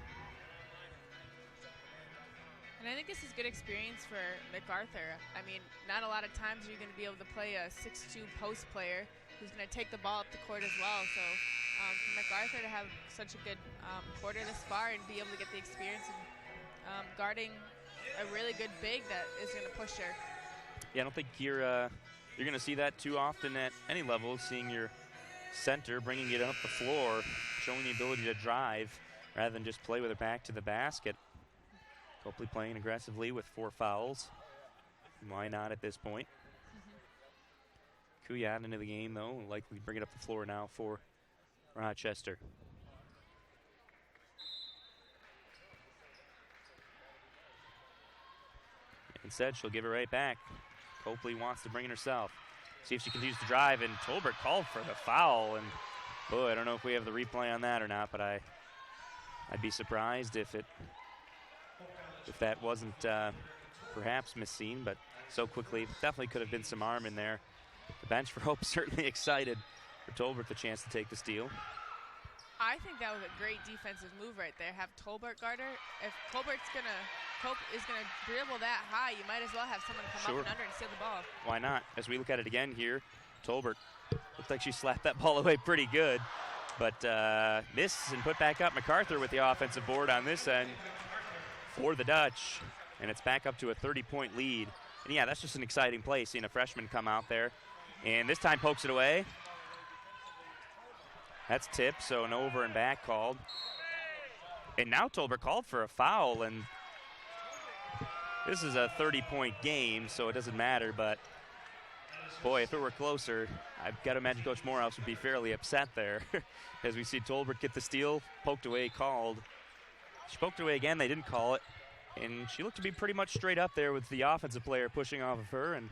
And I think this is good experience for MacArthur. I mean, not a lot of times are you going to be able to play a 6'2" post player who's going to take the ball up the court as well. So for MacArthur to have such a good quarter this far and be able to get the experience of guarding a really good big that is going to push her. Yeah, I don't think you're going to see that too often at any level, seeing your center bringing it up the floor, showing the ability to drive rather than just play with her back to the basket. Copley playing aggressively with 4 fouls. Why not at this point? Kuyat into the game, though, likely bring it up the floor now for Rochester. Instead, she'll give it right back. Copley wants to bring it herself. See if she continues to drive, and Tolbert called for the foul. And boy, I don't know if we have the replay on that or not, but I'd be surprised if that wasn't perhaps misseen, but so quickly. Definitely could have been some arm in there. The bench for Hope certainly excited for Tolbert the chance to take the steal. I think that was a great defensive move right there. Have Tolbert guard her. If Cope is going to dribble that high, you might as well have someone come up and under and steal the ball. Why not? As we look at it again here, Tolbert looked like she slapped that ball away pretty good, but missed and put back up. MacArthur with the offensive board on this end for the Dutch, and it's back up to a 30-point lead. And yeah, that's just an exciting play, seeing a freshman come out there. And this time pokes it away. That's tipped, so an over and back called. And now Tolbert called for a foul, and this is a 30-point game, so it doesn't matter, but boy, if it were closer, I've got to imagine Coach Morehouse would be fairly upset there. As we see Tolbert get the steal, poked away, called. She poked away again, they didn't call it, and she looked to be pretty much straight up there with the offensive player pushing off of her. And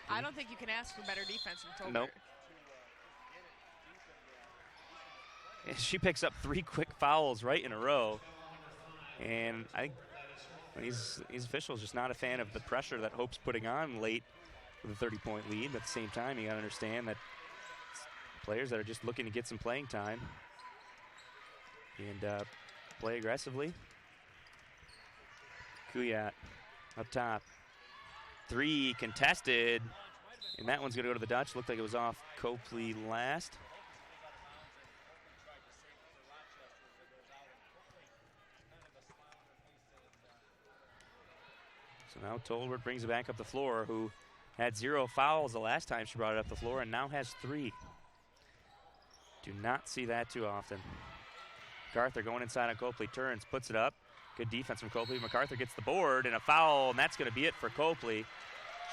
I don't think you can ask for better defense from Tolbert. Nope. She picks up 3 quick fouls right in a row. And I think these officials just not a fan of the pressure that Hope's putting on late with a 30-point lead. But at the same time, you got to understand that players that are just looking to get some playing time and play aggressively. Kuyat up top. 3 contested. And that one's going to go to the Dutch. Looked like it was off Copley last. So now Tolbert brings it back up the floor, who had 0 fouls the last time she brought it up the floor and now has 3. Do not see that too often. MacArthur going inside on Copley, turns, puts it up. Good defense from Copley. MacArthur gets the board and a foul, and that's going to be it for Copley.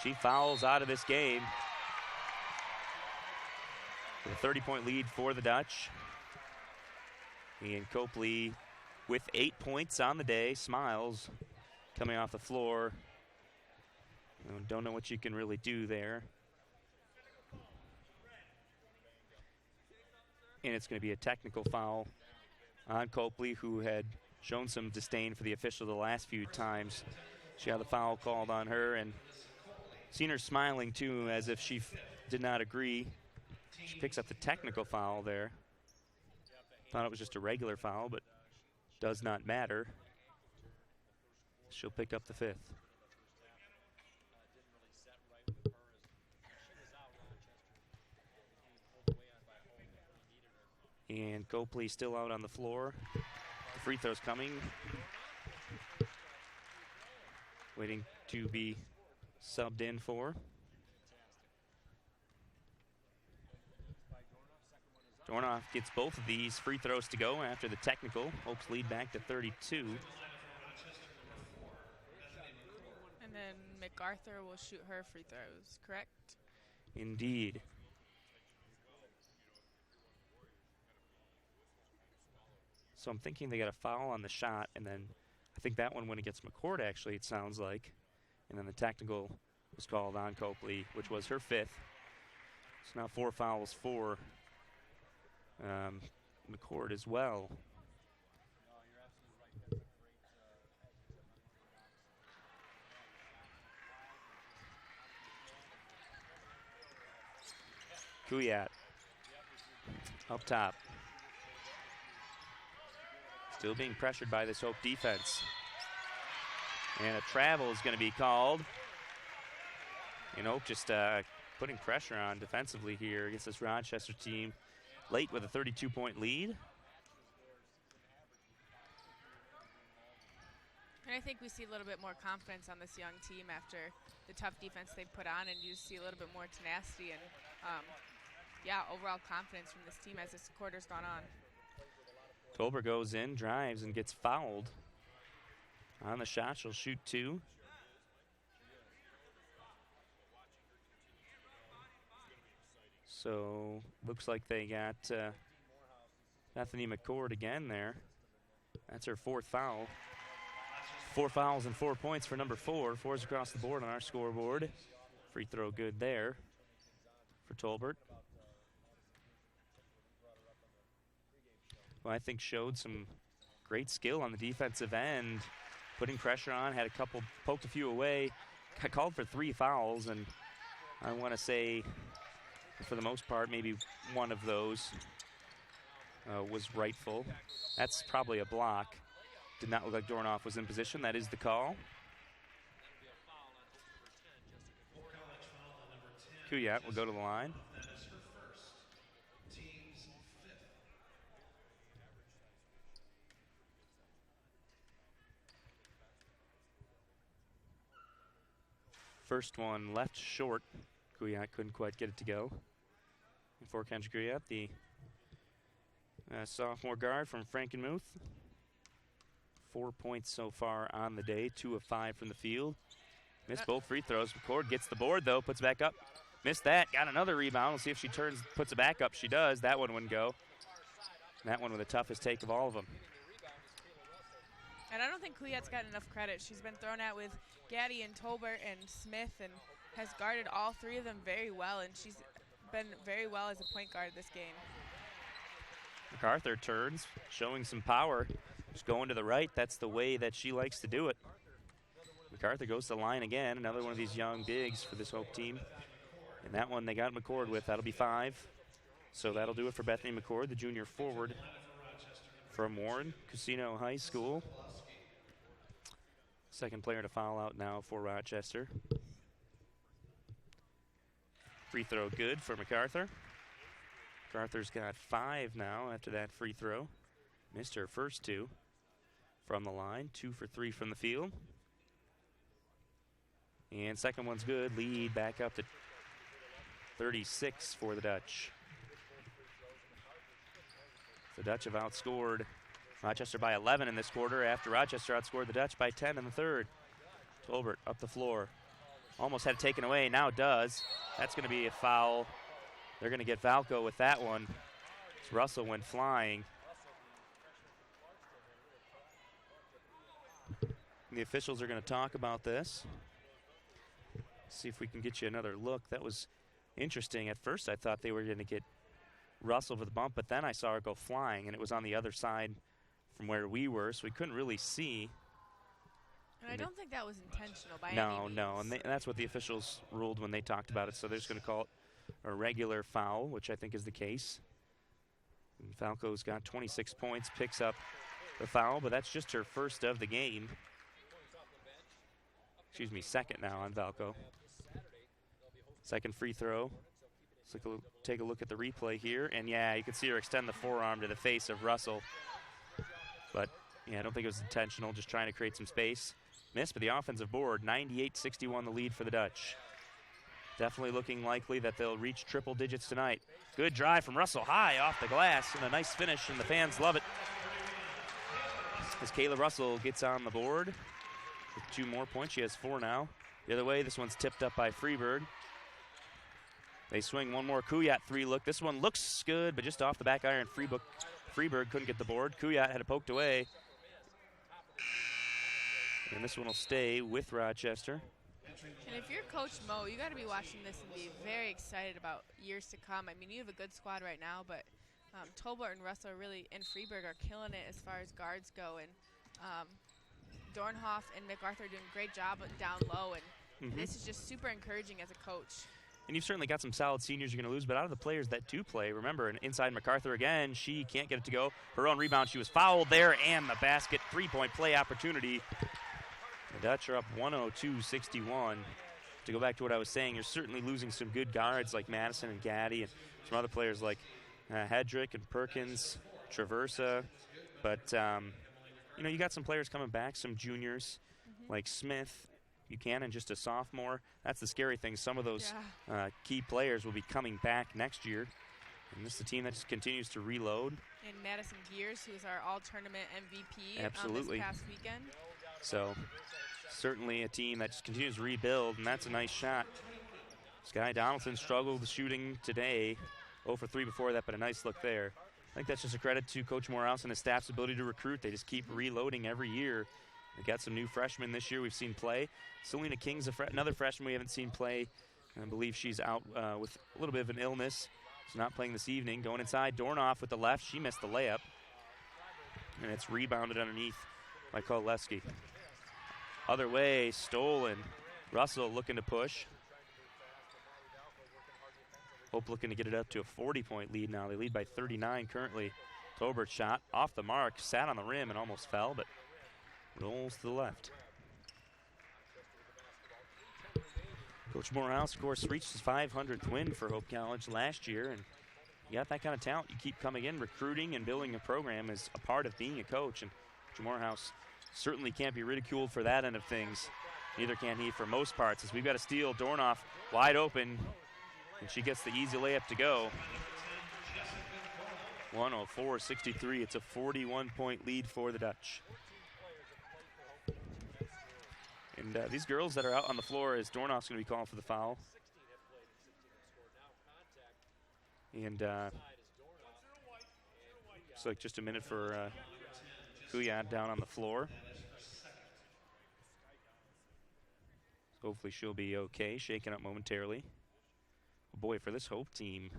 She fouls out of this game. With a 30-point lead for the Dutch. And Copley with 8 points on the day, smiles coming off the floor. Don't know what you can really do there. And it's going to be a technical foul on Copley, who had shown some disdain for the official the last few times she had the foul called on her, and seen her smiling too as if she did not agree. She picks up the technical foul there. Thought it was just a regular foul, but does not matter. She'll pick up the 5th. And Copley still out on the floor. The free throw's coming. Waiting to be subbed in for. Dornoff gets both of these free throws to go after the technical. Hopes lead back to 32. And then MacArthur will shoot her free throws, correct? Indeed. So I'm thinking they got a foul on the shot, and then I think that one went against McCord, actually, it sounds like. And then the technical was called on Copley, which was her 5th. So now 4 fouls for McCord as well. Kuyat up top. Still being pressured by this Hope defense. And a travel is going to be called. And Hope just putting pressure on defensively here against this Rochester team. Late with a 32-point lead. And I think we see a little bit more confidence on this young team after the tough defense they've put on, and you see a little bit more tenacity and, yeah, overall confidence from this team as this quarter's gone on. Tolbert goes in, drives, and gets fouled. On the shot, she'll shoot 2. So, looks like they got Bethany McCord again there. That's her 4th foul. 4 fouls and 4 points for number 4. 4's across the board on our scoreboard. Free throw good there for Tolbert. Well, I think showed some great skill on the defensive end, putting pressure on, had a couple, poked a few away, got called for 3 fouls, and I want to say, for the most part, maybe one of those was rightful. That's probably a block. Did not look like Dornoff was in position. That is the call. Kuyat will go to the line. First one left short. Kuyat couldn't quite get it to go. And for Kendra Kuyat, the sophomore guard from Frankenmuth. 4 points so far on the day, 2 of 5 from the field. Missed both free throws. McCord gets the board though, puts it back up. Missed that, got another rebound. We'll see if she turns, puts it back up. She does. That one wouldn't go. That one with the toughest take of all of them. And I don't think Kuyat's got enough credit. She's been thrown out with Gaddy and Tolbert and Smith and has guarded all 3 of them very well, and she's been very well as a point guard this game. MacArthur turns, showing some power. Just going to the right, that's the way that she likes to do it. MacArthur goes to the line again, another one of these young bigs for this Hope team. And that one they got McCord with, that'll be 5. So that'll do it for Bethany McCord, the junior forward from Warren Casino High School. Second player to foul out now for Rochester. Free throw good for MacArthur. MacArthur's got 5 now after that free throw. Missed her first 2 from the line, 2 for 3 from the field. And second one's good, lead back up to 36 for the Dutch. The Dutch have outscored Rochester by 11 in this quarter after Rochester outscored the Dutch by 10 in the third. Tolbert up the floor. Almost had it taken away, now does. That's going to be a foul. They're going to get Valco with that one. Russell went flying. And the officials are going to talk about this. See if we can get you another look. That was interesting. At first I thought they were going to get Russell for the bump, but then I saw her go flying, and it was on the other side from where we were, so we couldn't really see. And I don't think that was intentional by any means. No, and that's what the officials ruled when they talked about it, so they're just going to call it a regular foul, which I think is the case. And Falco's got 26 points, picks up the foul, but that's just her first of the game. Excuse me, second now on Falco. Second free throw. Let's take a look at the replay here, and yeah, you can see her extend the forearm to the face of Russell. But yeah, I don't think it was intentional, just trying to create some space. Missed, but the offensive board, 98-61 the lead for the Dutch. Definitely looking likely that they'll reach triple digits tonight. Good drive from Russell, high off the glass, and a nice finish, and the fans love it. As Kayla Russell gets on the board with 2 more points. She has 4 now. The other way, this one's tipped up by Freeberg. They swing one more Kuyat 3 look. This one looks good, but just off the back iron. Freeberg couldn't get the board. Kuyat had it poked away. And this one will stay with Rochester. And if you're Coach Mo, you got to be watching this and be very excited about years to come. I mean, you have a good squad right now, but Tolbert and Russell really, and Freeberg are killing it as far as guards go. And Dornhoff and MacArthur are doing a great job down low. And this is just super encouraging as a coach. And you've certainly got some solid seniors you're going to lose, but out of the players that do play, remember, and inside MacArthur again, she can't get it to go. Her own rebound, she was fouled there, and the basket, 3-point play opportunity. The Dutch are up 102-61. To go back to what I was saying, you're certainly losing some good guards like Madison and Gaddy and some other players like Hedrick and Perkins, Traversa. But, you got some players coming back, some juniors like Smith, Buchanan, just a sophomore. That's the scary thing. Some of those key players will be coming back next year. And this is a team that just continues to reload. And Madison Gears, who is our all-tournament MVP Absolutely. This past weekend. So certainly a team that just continues to rebuild, and that's a nice shot. Sky Donaldson struggled with shooting today. 0 for 3 before that, but a nice look there. I think that's just a credit to Coach Morehouse and his staff's ability to recruit. They just keep reloading every year. They got some new freshmen this year we've seen play. Selena King's another freshman we haven't seen play. I believe she's out with a little bit of an illness. She's not playing this evening. Going inside, Dornoff with the left. She missed the layup. And it's rebounded underneath by Koleski. Other way, stolen. Russell looking to push. Hope looking to get it up to a 40-point lead now. They lead by 39 currently. Tolbert's shot off the mark, sat on the rim and almost fell, but rolls to the left. Coach Morehouse, of course, reached his 500th win for Hope College last year, and you got that kind of talent. You keep coming in, recruiting and building a program is a part of being a coach, and Coach Morehouse certainly can't be ridiculed for that end of things. Neither can he for most parts, as we've got a steal. Dornoff wide open, and she gets the easy layup to go. 104-63. It's a 41-point lead for the Dutch. And these girls that are out on the floor, as Dornoff's going to be calling for the foul. And looks like just a minute for Kuyad down on the floor. Hopefully she'll be okay, shaken up momentarily. Oh boy, for this Hope team,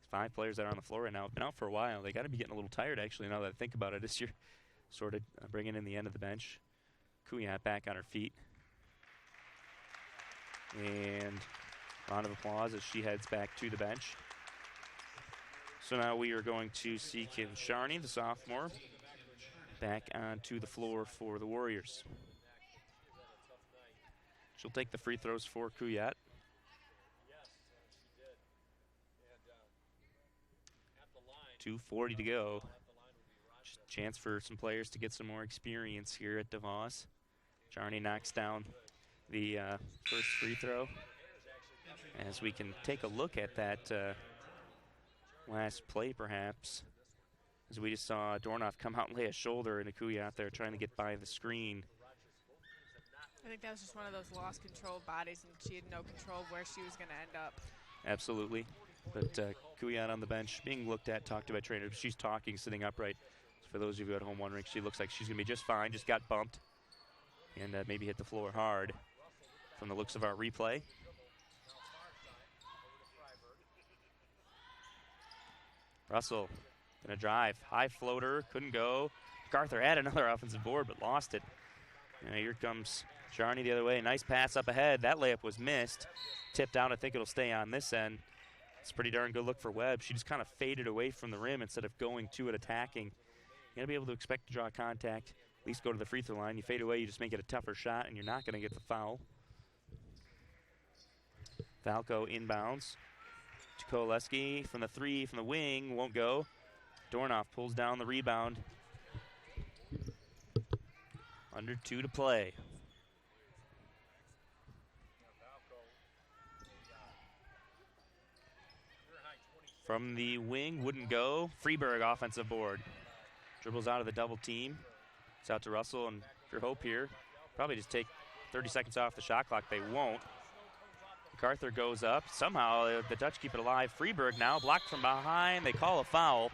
5 players that are on the floor right now have been out for a while. They got to be getting a little tired, actually, now that I think about it, as you're sort of bringing in the end of the bench. Kuyat back on her feet. And round of applause as she heads back to the bench. So now we are going to see Kim Sharney, the sophomore, back onto the floor for the Warriors. She'll take the free throws for Kuyat. 2:40 to go. Just a chance for some players to get some more experience here at DeVos. Charney knocks down the first free throw. As we can take a look at that last play, perhaps, as we just saw Dornoff come out and lay a shoulder into Kuyat there trying to get by the screen. I think that was just one of those lost control bodies, and she had no control of where she was going to end up. Absolutely. But Kuyat on the bench being looked at, talked to by trainers. She's talking, sitting upright. So for those of you at home wondering, she looks like she's going to be just fine, just got bumped. And maybe hit the floor hard from the looks of our replay. Russell gonna drive, high floater, couldn't go. MacArthur had another offensive board but lost it. And here comes Charney the other way. Nice pass up ahead. That layup was missed. Tipped out. I think it'll stay on this end. It's a pretty darn good look for Webb. She just kind of faded away from the rim instead of going to it attacking. You got to be able to expect to draw contact, at least go to the free throw line. You fade away, you just make it a tougher shot, and you're not going to get the foul. Falco inbounds. Koleski from the three from the wing, won't go. Dornoff pulls down the rebound. Under 2 to play. From the wing, wouldn't go. Freeburg offensive board. Dribbles out of the double team. It's out to Russell, and for Hope here, probably just take 30 seconds off the shot clock. They won't. MacArthur goes up. Somehow the Dutch keep it alive. Freeburg now blocked from behind. They call a foul.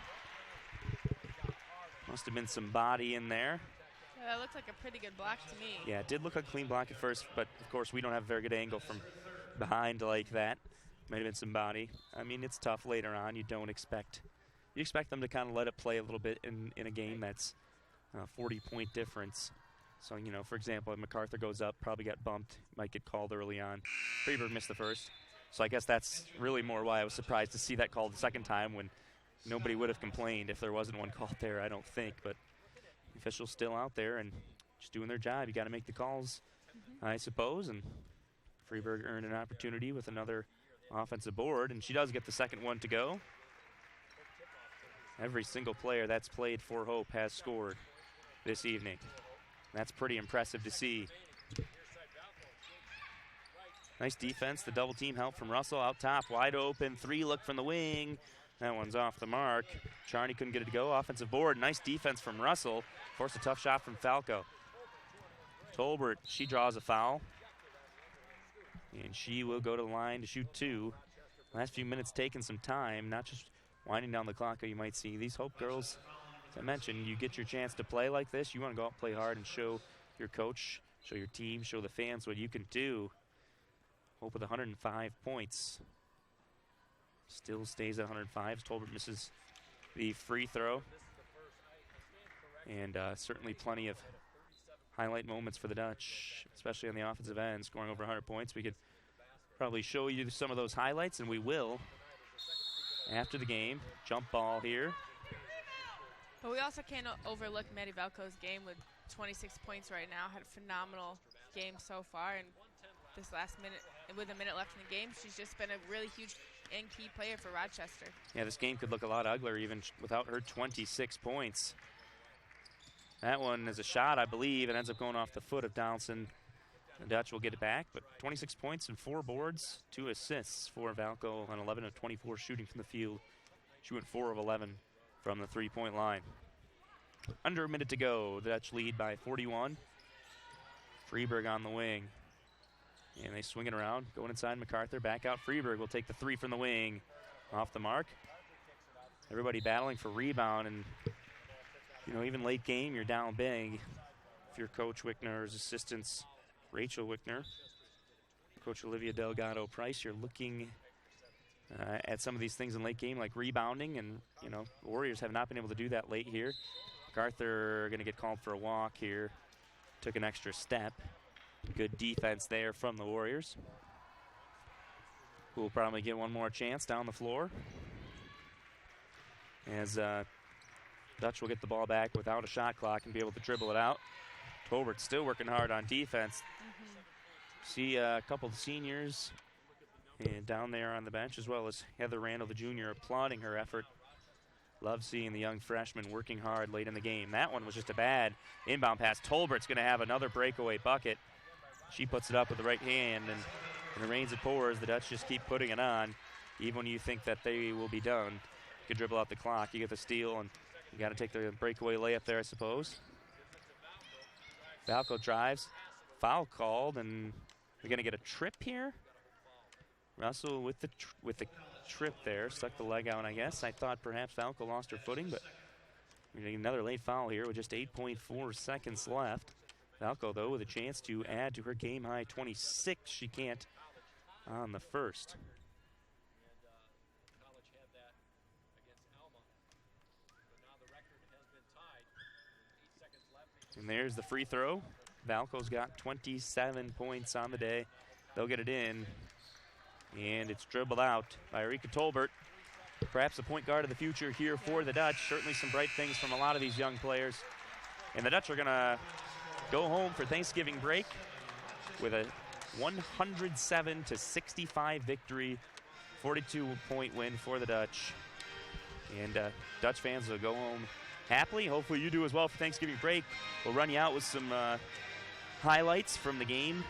Must have been some body in there. Yeah, that looked like a pretty good block to me. Yeah, it did look like a clean block at first, but of course we don't have a very good angle from behind like that. Might have been some body. I mean, it's tough later on. You expect them to kind of let it play a little bit in a game that's 40-point difference. So, you know, for example, if MacArthur goes up, probably got bumped, might get called early on. Freeburg missed the first. So I guess that's really more why I was surprised to see that called the second time when nobody would have complained if there wasn't one called there, I don't think. But the officials still out there and just doing their job. You got to make the calls, I suppose. And Freeburg earned an opportunity with another offensive board, and she does get the second one to go. Every single player that's played for Hope has scored this evening. That's pretty impressive to see. Nice defense. The double team help from Russell out top. Wide open. 3 look from the wing. That one's off the mark. Charney couldn't get it to go. Offensive board. Nice defense from Russell. Forced a tough shot from Falco. Tolbert, she draws a foul. And she will go to the line to shoot 2. Last few minutes taking some time, not just winding down the clock, you might see. These Hope girls, as I mentioned, you get your chance to play like this. You want to go out and play hard and show your coach, show your team, show the fans what you can do. Hope with 105 points. Still stays at 105. Tolbert misses the free throw. And certainly plenty of highlight moments for the Dutch, especially on the offensive end, scoring over 100 points. We could probably show you some of those highlights, and we will after the game. Jump ball here. But we also can't overlook Maddie Valco's game with 26 points right now. Had a phenomenal game so far, and this last minute, with a minute left in the game, she's just been a really huge and key player for Rochester. Yeah, this game could look a lot uglier even without her 26 points. That one is a shot, I believe. It ends up going off the foot of Donaldson. The Dutch will get it back, but 26 points and 4 boards, 2 assists for Valco on 11 of 24 shooting from the field. She went 4 of 11 from the 3-point line. Under a minute to go. The Dutch lead by 41. Freeburg on the wing. And they swing it around, going inside MacArthur. Back out Freeburg will take the 3 from the wing. Off the mark. Everybody battling for rebound, and you know, even late game, you're down big. If you're Coach Wickner's assistants, Rachel Wickner, Coach Olivia Delgado Price, you're looking at some of these things in late game, like rebounding, and you know, the Warriors have not been able to do that late here. MacArthur going to get called for a walk here. Took an extra step. Good defense there from the Warriors, who will probably get one more chance down the floor. As Dutch will get the ball back without a shot clock and be able to dribble it out. Tolbert still working hard on defense. See a couple of seniors and down there on the bench, as well as Heather Randall, the junior, applauding her effort. Love seeing the young freshman working hard late in the game. That one was just a bad inbound pass. Tolbert's going to have another breakaway bucket. She puts it up with the right hand, and in the rains it pours. The Dutch just keep putting it on, even when you think that they will be done. You can dribble out the clock. You get the steal, and you got to take the breakaway layup there, I suppose. Valco drives. Foul called, and we're going to get a trip here. Russell with the trip there. Stuck the leg out, I guess. I thought perhaps Valco lost her footing, but we're getting another late foul here with just 8.4 seconds left. Valco, though, with a chance to add to her game-high 26. She can't on the first. And there's the free throw. Valco's got 27 points on the day. They'll get it in. And it's dribbled out by Erika Tolbert. Perhaps the point guard of the future here for the Dutch. Certainly some bright things from a lot of these young players. And the Dutch are going to go home for Thanksgiving break with a 107-65 victory. 42-point win for the Dutch. And Dutch fans will go home happily. Hopefully you do as well for Thanksgiving break. We'll run you out with some highlights from the game.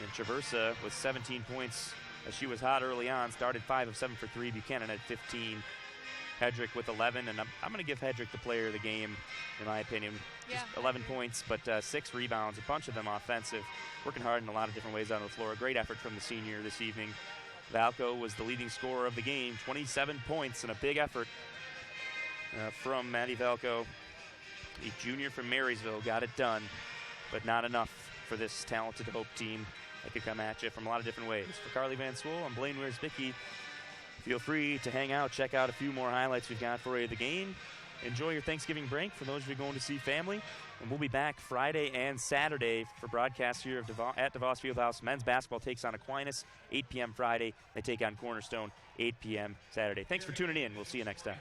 And Traversa with 17 points as she was hot early on. Started 5 of 7 for 3. Buchanan had 15. Hedrick with 11. And I'm going to give Hedrick the player of the game, in my opinion. Just 11 points, but 6 rebounds, a bunch of them offensive. Working hard in a lot of different ways on the floor. A great effort from the senior this evening. Valco was the leading scorer of the game. 27 points and a big effort from Maddie Valco. A junior from Marysville got it done, but not enough for this talented Hope team that could come at you from a lot of different ways. For Carly Van Swoel, I'm Blaine Wiersbicki. Feel free to hang out, check out a few more highlights we've got for you of the game. Enjoy your Thanksgiving break for those of you going to see family. And we'll be back Friday and Saturday for broadcasts here at DeVos Fieldhouse. Men's basketball takes on Aquinas, 8 p.m. Friday. They take on Cornerstone, 8 p.m. Saturday. Thanks for tuning in. We'll see you next time.